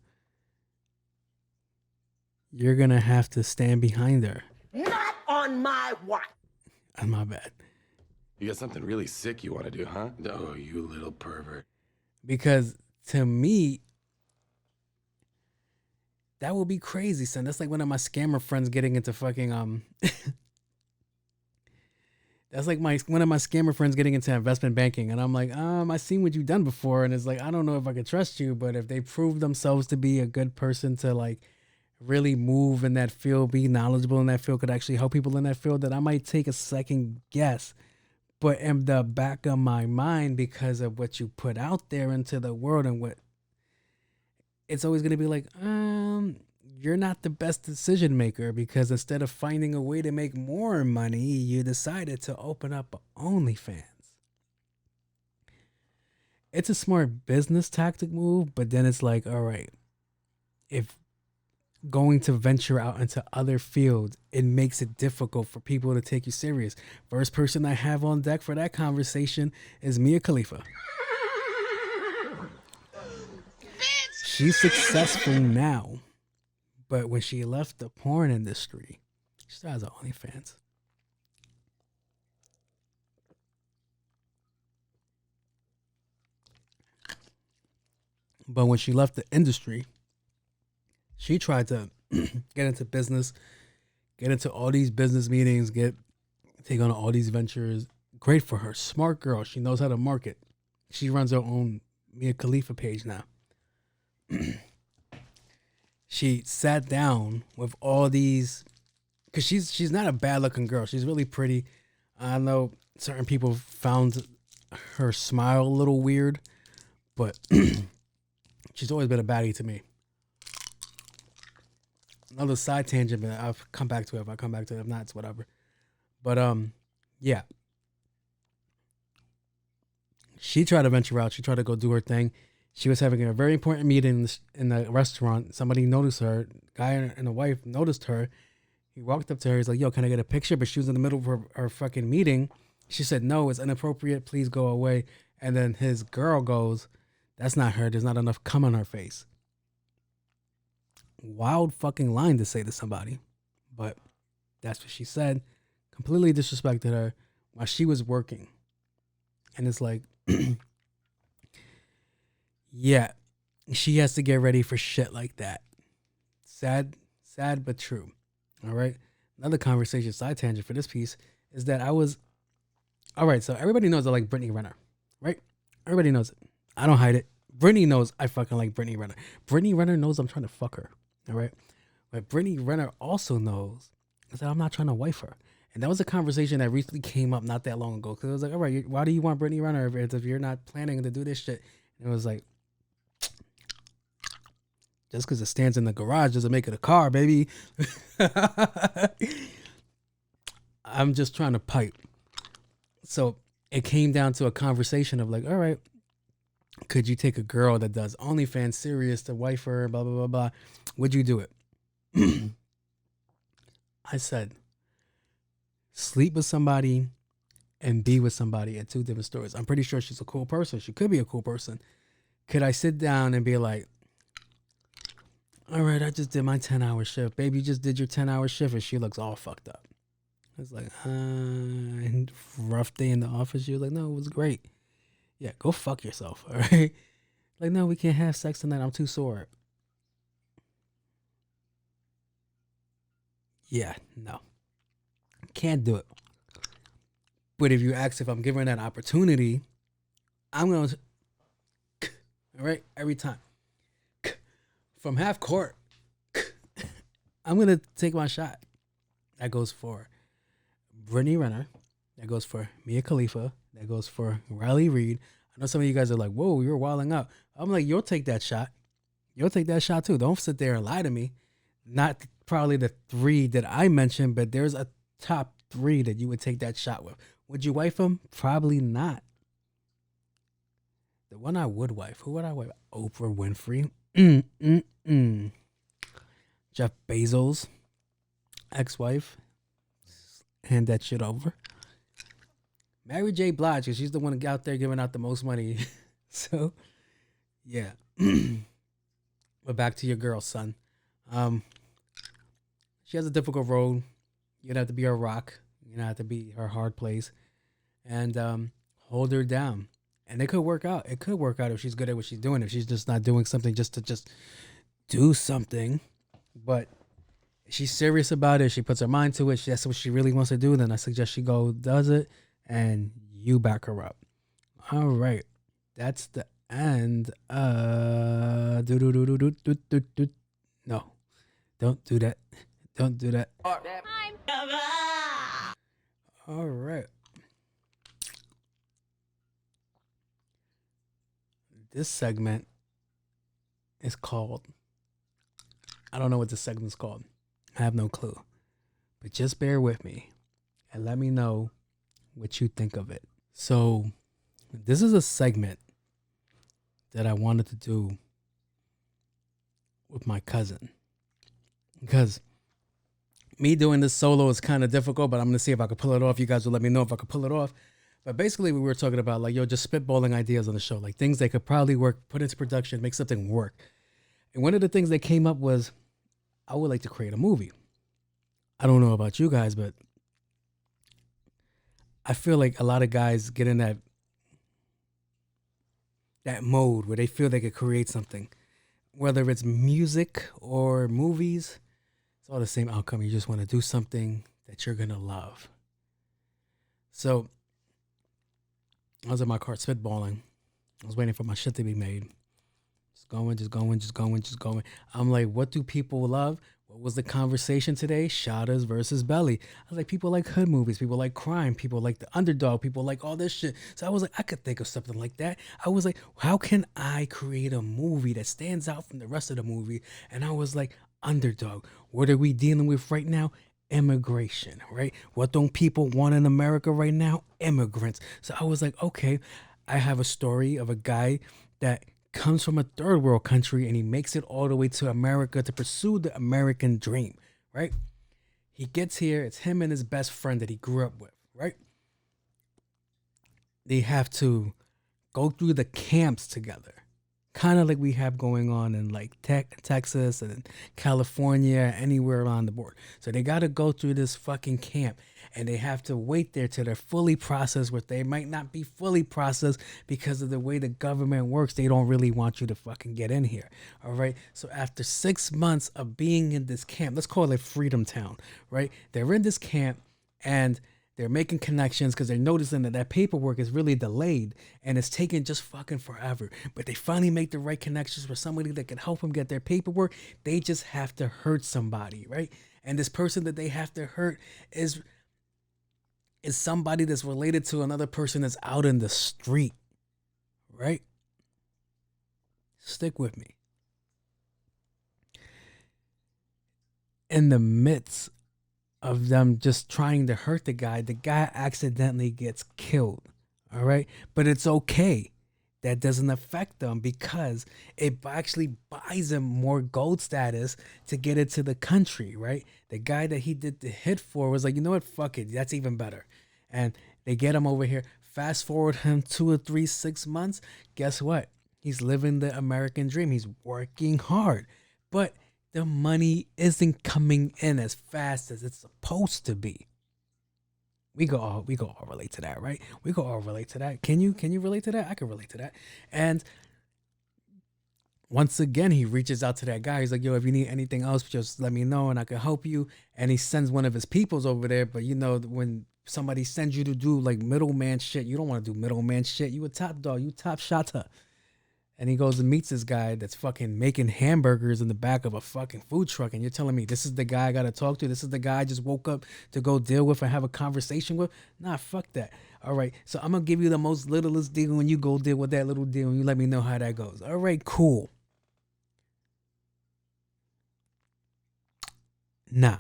you're going to have to stand behind her. Not on my watch. My bad. You got something really sick you want to do, huh? Oh, you little pervert. Because to me, that would be crazy, son. That's like one of my scammer friends getting into fucking that's like one of my scammer friends getting into investment banking, and I'm like, I seen what you've done before, and it's like, I don't know if I can trust you, but if they prove themselves to be a good person to like really move in that field, be knowledgeable in that field, could actually help people in that field, that I might take a second guess. But in the back of my mind, because of what you put out there into the world and what it's always going to be like, you're not the best decision maker, because instead of finding a way to make more money, you decided to open up OnlyFans. It's a smart business tactic move, but then it's like, all right, if going to venture out into other fields, it makes it difficult for people to take you serious. First person I have on deck for that conversation is Mia Khalifa. She's successful now, but when she left the porn industry, she still has OnlyFans. But when she left the industry, she tried to get into business, get into all these business meetings, take on all these ventures. Great for her. Smart girl. She knows how to market. She runs her own Mia Khalifa page now. she sat down with all these, because she's not a bad looking girl. She's really pretty. I know certain people found her smile a little weird, but she's always been a baddie to me. Another side tangent, but I'll come back to it. If I come back to it, if not, it's whatever. But yeah. She tried to venture out. She tried to go do her thing. She was having a very important meeting in the restaurant. Somebody noticed her. Guy and a wife noticed her. He walked up to her. He's like, yo, can I get a picture? But she was in the middle of her fucking meeting. She said, no, it's inappropriate. Please go away. And then his girl goes, that's not her. There's not enough cum on her face. Wild fucking line to say to somebody. But that's what she said. Completely disrespected her while she was working. And it's like, yeah, she has to get ready for shit like that. Sad but true. All right. Another conversation side tangent for this piece is that all right, so everybody knows I like Brittany Renner, right? Everybody knows it. I don't hide it. Brittany knows I fucking like Brittany Renner. Brittany Renner knows I'm trying to fuck her, all right? But Brittany Renner also knows that I'm not trying to wife her. And that was a conversation that recently came up not that long ago. Because I was like, all right, why do you want Brittany Renner if you're not planning to do this shit? And it was like, just because it stands in the garage doesn't make it a car, baby. I'm just trying to pipe. So it came down to a conversation of like, all right, could you take a girl that does OnlyFans serious to wife her, blah, blah, blah, blah. Would you do it? I said, sleep with somebody and be with somebody are two different stories. I'm pretty sure she's a cool person. She could be a cool person. Could I sit down and be like, all right, I just did my 10-hour shift. Baby, you just did your 10-hour shift and she looks all fucked up. I was like, rough day in the office. She was like, no, it was great. Yeah, go fuck yourself, all right? Like, no, we can't have sex tonight. I'm too sore. Yeah, no. Can't do it. But if you ask if I'm giving that opportunity, I'm going to, all right, every time. From half court, I'm going to take my shot. That goes for Brittany Renner. That goes for Mia Khalifa. That goes for Riley Reid. I know some of you guys are like, whoa, you're wilding out. I'm like, you'll take that shot. You'll take that shot too. Don't sit there and lie to me. Not probably the three that I mentioned, but there's a top three that you would take that shot with. Would you wife them? Probably not. The one I would wife. Who would I wife? Oprah Winfrey. Jeff Bezos' ex-wife. Hand that shit over. Mary J. Blige, because she's the one out there giving out the most money. So, yeah. But back to your girl, son. She has a difficult road. You're going to have to be her rock. You're going to have to be her hard place. And hold her down. And it could work out. It could work out if she's good at what she's doing. If she's just not doing something just to just do something. But if she's serious about it, she puts her mind to it, that's what she really wants to do, then I suggest she does it, and you back her up. All right. That's the end. No. Don't do that. Don't do that. All right. This segment is called, I don't know what this segment's called. I have no clue. But just bear with me and let me know what you think of it. So this is a segment that I wanted to do with my cousin. Because me doing this solo is kind of difficult, but I'm going to see if I can pull it off. You guys will let me know if I can pull it off. But basically, we were talking about, like, just spitballing ideas on the show, like things that could probably work, put into production, make something work. And one of the things that came up was, I would like to create a movie. I don't know about you guys, but I feel like a lot of guys get in that mode where they feel they could create something. Whether it's music or movies, it's all the same outcome. You just want to do something that you're going to love. So I was in my car spitballing. I was waiting for my shit to be made. Just going. I'm like, what do people love? What was the conversation today? Shottas versus Belly. I was like, people like hood movies, people like crime, people like the underdog, people like all this shit. So I was like, I could think of something like that. I was like, how can I create a movie that stands out from the rest of the movie? And I was like, underdog. What are we dealing with right now? Immigration, right? What don't people want in America right now? Immigrants. So I was like, okay, I have a story of a guy that comes from a third world country and he makes it all the way to America to pursue the American dream, right? He gets here, it's him and his best friend that he grew up with, right? They have to go through the camps together, kind of like we have going on in like Texas and California, anywhere around the board. So they got to go through this fucking camp and they have to wait there till they're fully processed, where they might not be fully processed because of the way the government works. They don't really want you to fucking get in here. All right. So after 6 months of being in this camp, let's call it Freedom Town, right? They're in this camp and they're making connections because they're noticing that paperwork is really delayed and it's taking just fucking forever. But they finally make the right connections with somebody that can help them get their paperwork. They just have to hurt somebody, right? And this person that they have to hurt is somebody that's related to another person that's out in the street, right? Stick with me. In the midst of them just trying to hurt the guy accidentally gets killed, all right? But it's okay. That doesn't affect them because it actually buys him more gold status to get into the country, right? The guy that he did the hit for was like, you know what? Fuck it. That's even better. And they get him over here. Fast forward him 2 or 3, 6 months. Guess what? He's living the American dream. He's working hard. But the money isn't coming in as fast as it's supposed to be. We go all relate to that, right? We go all relate to that. Can you relate to that? I can relate to that. And once again, he reaches out to that guy. He's like, yo, if you need anything else, just let me know and I can help you. And he sends one of his peoples over there. But you know, when somebody sends you to do like middleman shit, you don't want to do middleman shit. You a top dog, you top shotta. And he goes and meets this guy that's fucking making hamburgers in the back of a fucking food truck. And you're telling me this is the guy I got to talk to? This is the guy I just woke up to go deal with and have a conversation with? Nah, fuck that. All right. So I'm going to give you the most littlest deal when you go deal with that little deal and you let me know how that goes. All right, cool. Nah,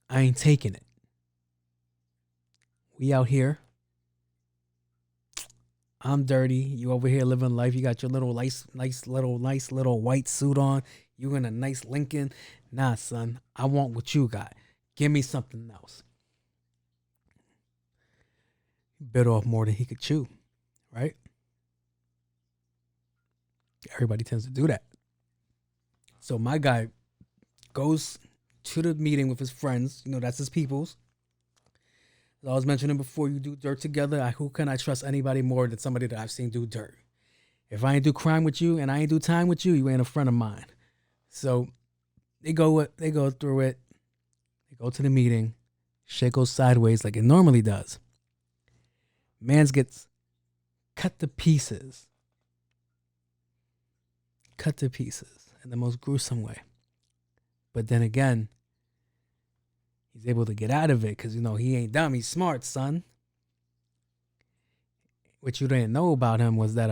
I ain't taking it. We out here. I'm dirty. You over here living life. You got your little nice little white suit on. You in a nice Lincoln. Nah, son. I want what you got. Give me something else. Bit off more than he could chew, right? Everybody tends to do that. So my guy goes to the meeting with his friends. You know, that's his peoples. As I was mentioning before, you do dirt together. Who can I trust anybody more than somebody that I've seen do dirt? If I ain't do crime with you and I ain't do time with you, you ain't a friend of mine. So they go through it. They go to the meeting. Shit goes sideways like it normally does. Mans gets cut to pieces. Cut to pieces in the most gruesome way. But then again, he's able to get out of it because, you know, he ain't dumb. He's smart, son. What you didn't know about him was that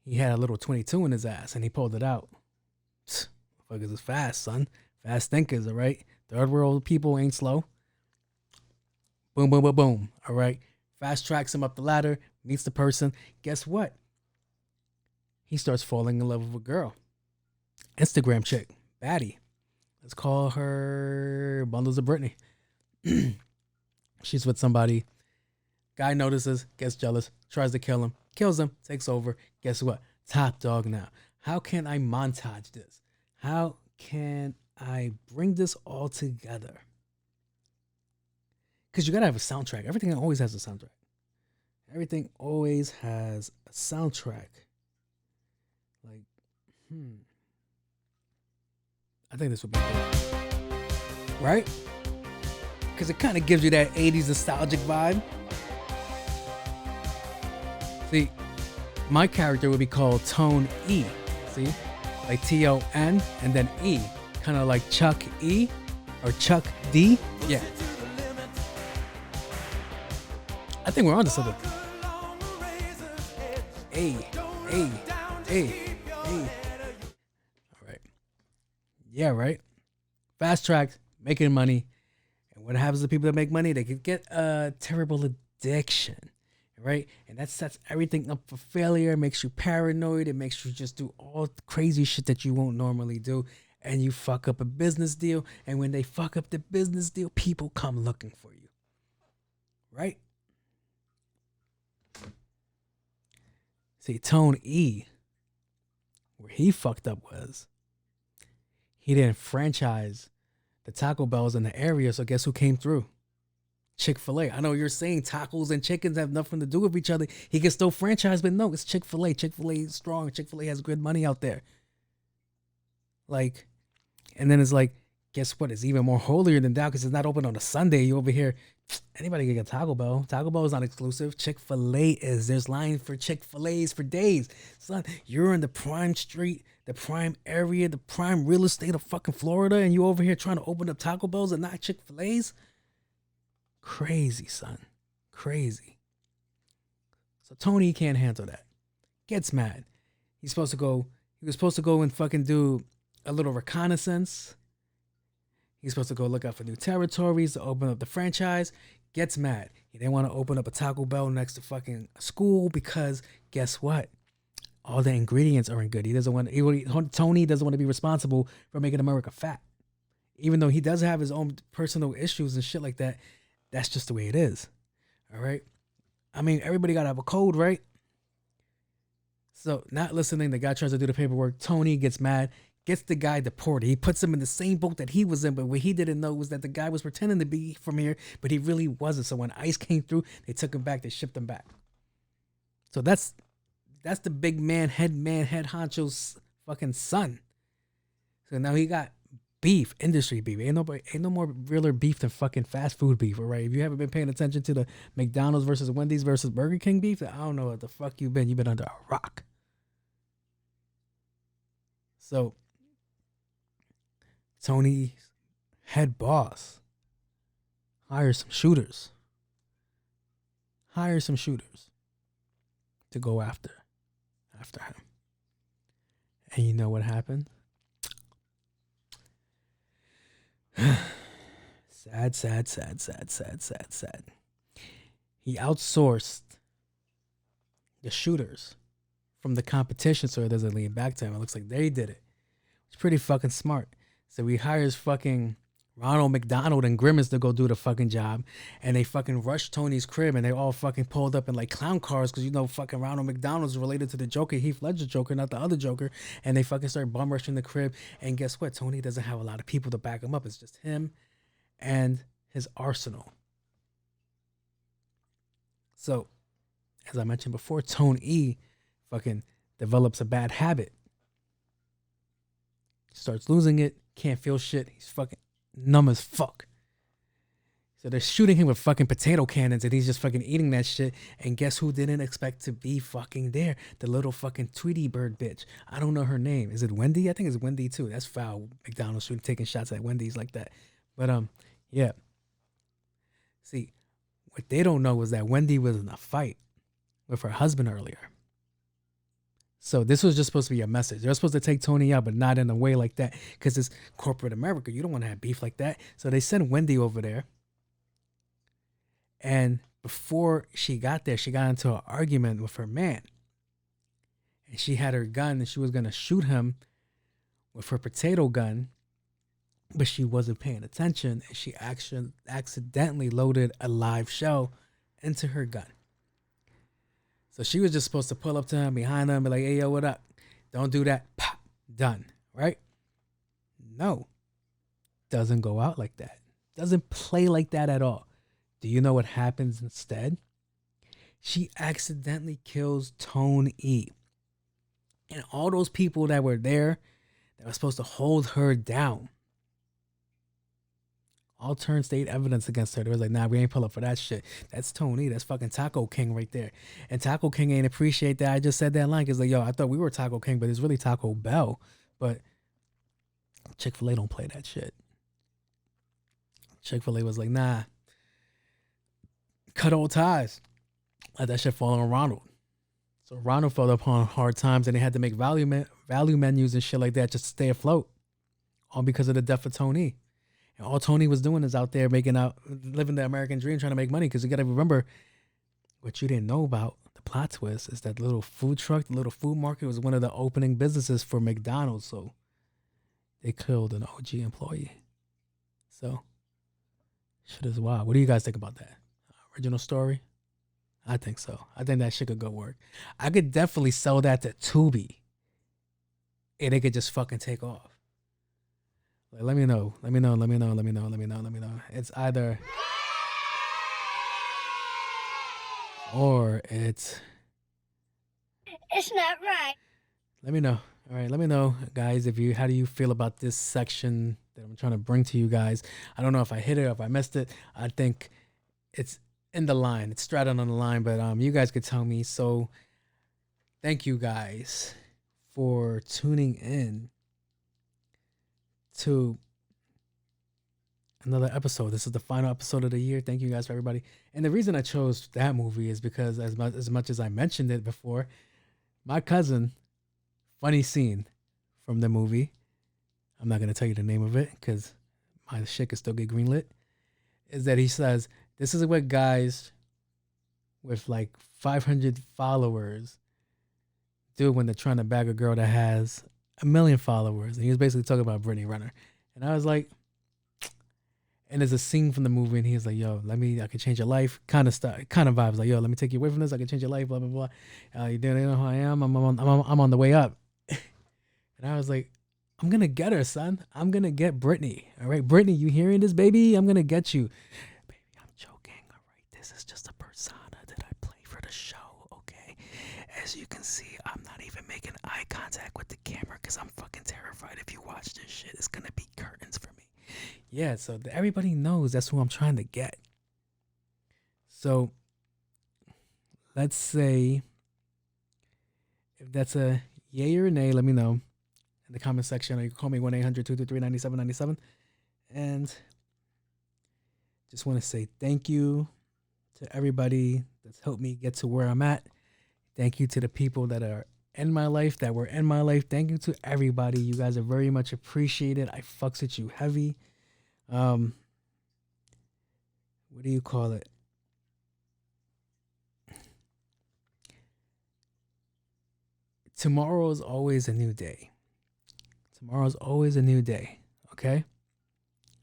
he had a little 22 in his ass and he pulled it out. Fuckers is fast, son. Fast thinkers, all right? Third world people ain't slow. Boom, boom, boom, boom. All right? Fast tracks him up the ladder, meets the person. Guess what? He starts falling in love with a girl. Instagram chick. Baddie. Let's call her Bundles of Brittany. She's with somebody. Guy notices, gets jealous, tries to kill him, kills him, takes over. Guess what? Top dog now. How can I montage this? How can I bring this all together? Because you got to have a soundtrack. Everything always has a soundtrack. Everything always has a soundtrack. Like, I think this would be good. Right? Because it kind of gives you that 80s nostalgic vibe. See, My character would be called Tone E. See? Like T-O-N and then E. Kind of like Chuck E or Chuck D. Yeah. I think we're on to something. A. All right. Yeah, right? Fast track, making money. And what happens to people that make money? They could get a terrible addiction, right? And that sets everything up for failure. It makes you paranoid. It makes you just do all crazy shit that you won't normally do. And you fuck up a business deal. And when they fuck up the business deal, people come looking for you, right? See, Tone E, where he fucked up was he didn't franchise the Taco Bells in the area, so guess who came through? Chick-fil-A. I know you're saying tacos and chickens have nothing to do with each other. He can still franchise, but no, it's Chick-fil-A. Chick-fil-A is strong. Chick-fil-A has good money out there. Like, and then it's like, guess what? It's even more holier than thou because it's not open on a Sunday. You over here, anybody can get Taco Bell. Taco Bell is not exclusive. Chick-fil-A is. There's lines for Chick-fil-A's for days. Son, you're in the prime street, the prime area, the prime real estate of fucking Florida, and you over here trying to open up Taco Bells and not Chick-fil-A's? Crazy, son. Crazy. So Tony can't handle that. Gets mad. He was supposed to go and fucking do a little reconnaissance. He's supposed to go look out for new territories to open up the franchise. Gets mad. He didn't want to open up a Taco Bell next to fucking school because guess what? All the ingredients aren't good. Tony doesn't want to be responsible for making America fat. Even though he does have his own personal issues and shit like that, that's just the way it is. All right? I mean, everybody got to have a code, right? So, not listening, the guy tries to do the paperwork. Tony gets mad. Gets the guy deported. He puts him in the same boat that he was in, but what he didn't know was that the guy was pretending to be from here, but he really wasn't. So when ICE came through, they took him back. They shipped him back. So that's the big man, head honcho's fucking son. So now he got beef, industry beef. Ain't no more realer beef than fucking fast food beef, all right? If you haven't been paying attention to the McDonald's versus Wendy's versus Burger King beef, I don't know what the fuck you've been. You've been under a rock. So Tony's head boss hires some shooters. To go after him. And you know what happened? Sad. He outsourced the shooters from the competition so it doesn't lean back to him. It looks like they did it. It's pretty fucking smart. So he hires fucking Ronald McDonald and Grimace to go do the fucking job. And they fucking rush Tony's crib and they all fucking pulled up in like clown cars because you know fucking Ronald McDonald's related to the Joker, Heath Ledger Joker, not the other Joker. And they fucking start bum rushing the crib. And guess what? Tony doesn't have a lot of people to back him up. It's just him and his arsenal. So, as I mentioned before, Tone E fucking develops a bad habit. Starts losing it, can't feel shit. He's fucking numb as fuck. So they're shooting him with fucking potato cannons and he's just fucking eating that shit. And guess who didn't expect to be fucking there? The little fucking Tweety Bird bitch. I don't know her name. Is it Wendy? I think it's Wendy too. That's foul. McDonald's shooting, taking shots at Wendy's like that. But yeah. See, what they don't know is that Wendy was in a fight with her husband earlier. So this was just supposed to be a message. They're supposed to take Tony out, but not in a way like that because it's corporate America. You don't want to have beef like that. So they sent Wendy over there. And before she got there, she got into an argument with her man. And she had her gun and she was going to shoot him with her potato gun, but she wasn't paying attention. And she actually accidentally loaded a live shell into her gun. So she was just supposed to pull up to him, behind him, be like, hey, yo, what up? Don't do that. Pop. Done. Right? No. Doesn't go out like that. Doesn't play like that at all. Do you know what happens instead? She accidentally kills Tone E. And all those people that were there that were supposed to hold her down. All turned state evidence against her. They was like, nah, we ain't pull up for that shit. That's Tony. That's fucking Taco King right there. And Taco King ain't appreciate that. I just said that line because like, yo, I thought we were Taco King, but it's really Taco Bell. But Chick-fil-A don't play that shit. Chick-fil-A was like, nah, cut old ties. Let that shit fall on Ronald. So Ronald fell upon hard times and they had to make value menus and shit like that just to stay afloat. All because of the death of Tony. And all Tony was doing is out there living the American dream, trying to make money. Because you got to remember, what you didn't know about, the plot twist, is that little food truck, the little food market was one of the opening businesses for McDonald's. So they killed an OG employee. So shit is wild. What do you guys think about that? Original story? I think so. I think that shit could go work. I could definitely sell that to Tubi. And it could just fucking take off. Like, let me know. It's either or it's not right. Let me know. All right, let me know, guys, how do you feel about this section that I'm trying to bring to you guys? I don't know if I hit it or if I missed it. I think it's in the line. It's straddled on the line, but you guys could tell me. So thank you guys for tuning in to another episode. This is the final episode of the year. Thank you guys for everybody. And the reason I chose that movie is because as much as I mentioned it before, my cousin, funny scene from the movie, I'm not going to tell you the name of it because my shit can still get greenlit, is that he says, this is what guys with like 500 followers do when they're trying to bag a girl that has 1 million followers. And he was basically talking about Brittany Renner. And I was like, and there's a scene from the movie and he's like, yo, I can change your life. Kind of vibes like, yo, let me take you away from this. I can change your life, blah, blah, blah. You don't know who I am. I'm on the way up. And I was like, I'm going to get her, son. I'm going to get Brittany. All right, Brittany, you hearing this, baby? I'm going to get you. Baby, I'm joking. All right, this is just a persona that I play for the show, okay? As you can see, I'm not even making eye contact with the camera because I'm fucking terrified. If you watch this shit, it's going to be curtains for me. Yeah, so everybody knows that's who I'm trying to get. So let's say if that's a yay or a nay, let me know in the comment section, or you can call me 1-800-223-9797. And just want to say thank you to everybody that's helped me get to where I'm at. Thank you to the people that are in my life, that were in my life. Thank you to everybody. You guys are very much appreciated. I fucks with you heavy. What do you call it? Tomorrow is always a new day. Tomorrow's always a new day. Okay?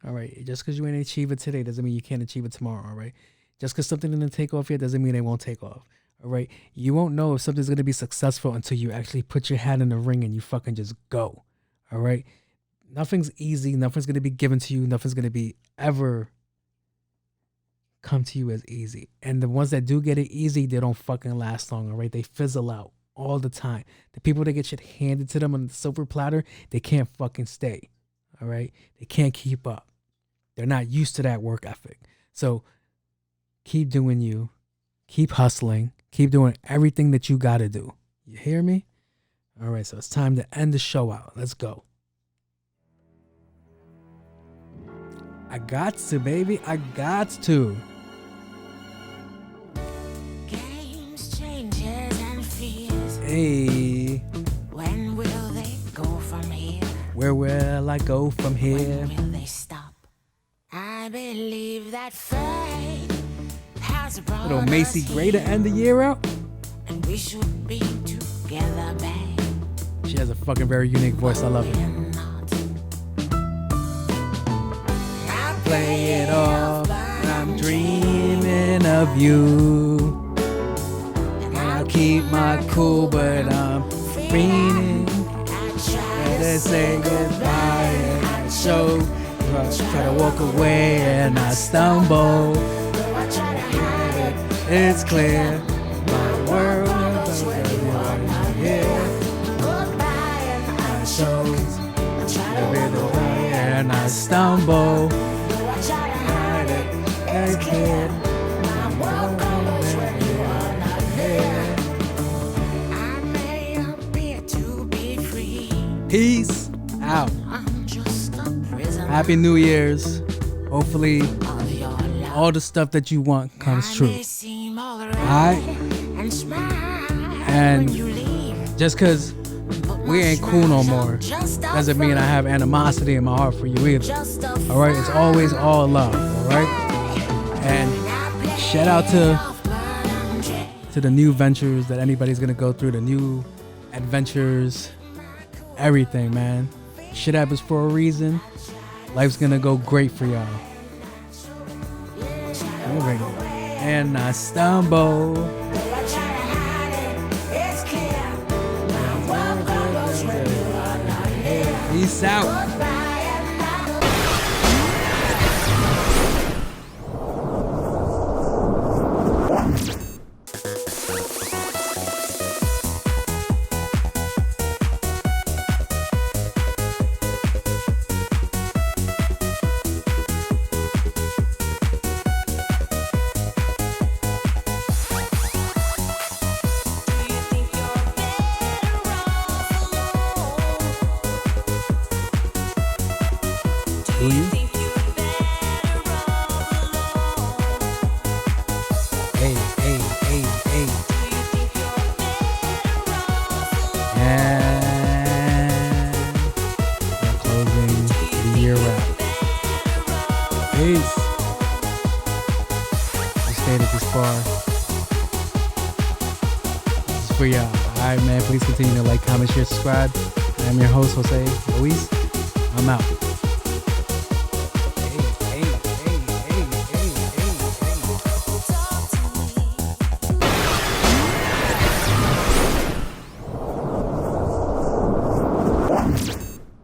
All right. Just because you ain't achieve it today doesn't mean you can't achieve it tomorrow. All right? Just because something didn't take off yet doesn't mean it won't take off. All right? You won't know if something's going to be successful until you actually put your hat in the ring and you fucking just go. All right? Nothing's easy. Nothing's going to be given to you. Nothing's going to be ever come to you as easy. And the ones that do get it easy, they don't fucking last long. All right? They fizzle out all the time. The people that get shit handed to them on the silver platter, they can't fucking stay. All right? They can't keep up. They're not used to that work ethic. So keep doing you. Keep hustling. Keep doing everything that you got to do. You hear me? All right, so it's time to end the show out. Let's go. I got to, baby. I got to. Games, changes, and fears. Hey. When will they go from here? Where will I go from here? When will they stop? I believe that fate has brought Little Macy us Gray to end the year out. And we should be together, babe. She has a fucking very unique voice. I love it. Play it off. I'm dreaming of you. And I'll keep my cool, but I'm fiending. Better say goodbye and I show. Try to walk away and I stumble. It's clear my world is here. I show. And I stumble. right there. My world colors when you are not there. I may appear to be free. Peace out. I'm just a prisoner. Happy New Year's. Hopefully, all the stuff that you want comes true. Alright? And just because we ain't cool no more doesn't mean I have animosity in my heart for you either. Alright? It's always all love. Alright? And shout out to the new ventures that anybody's gonna go through, the new adventures, everything, man. Shit happens for a reason. Life's gonna go great for y'all. And I stumble. Peace out. Please continue to like, comment, share, subscribe. I am your host, Jose Luis. I'm out.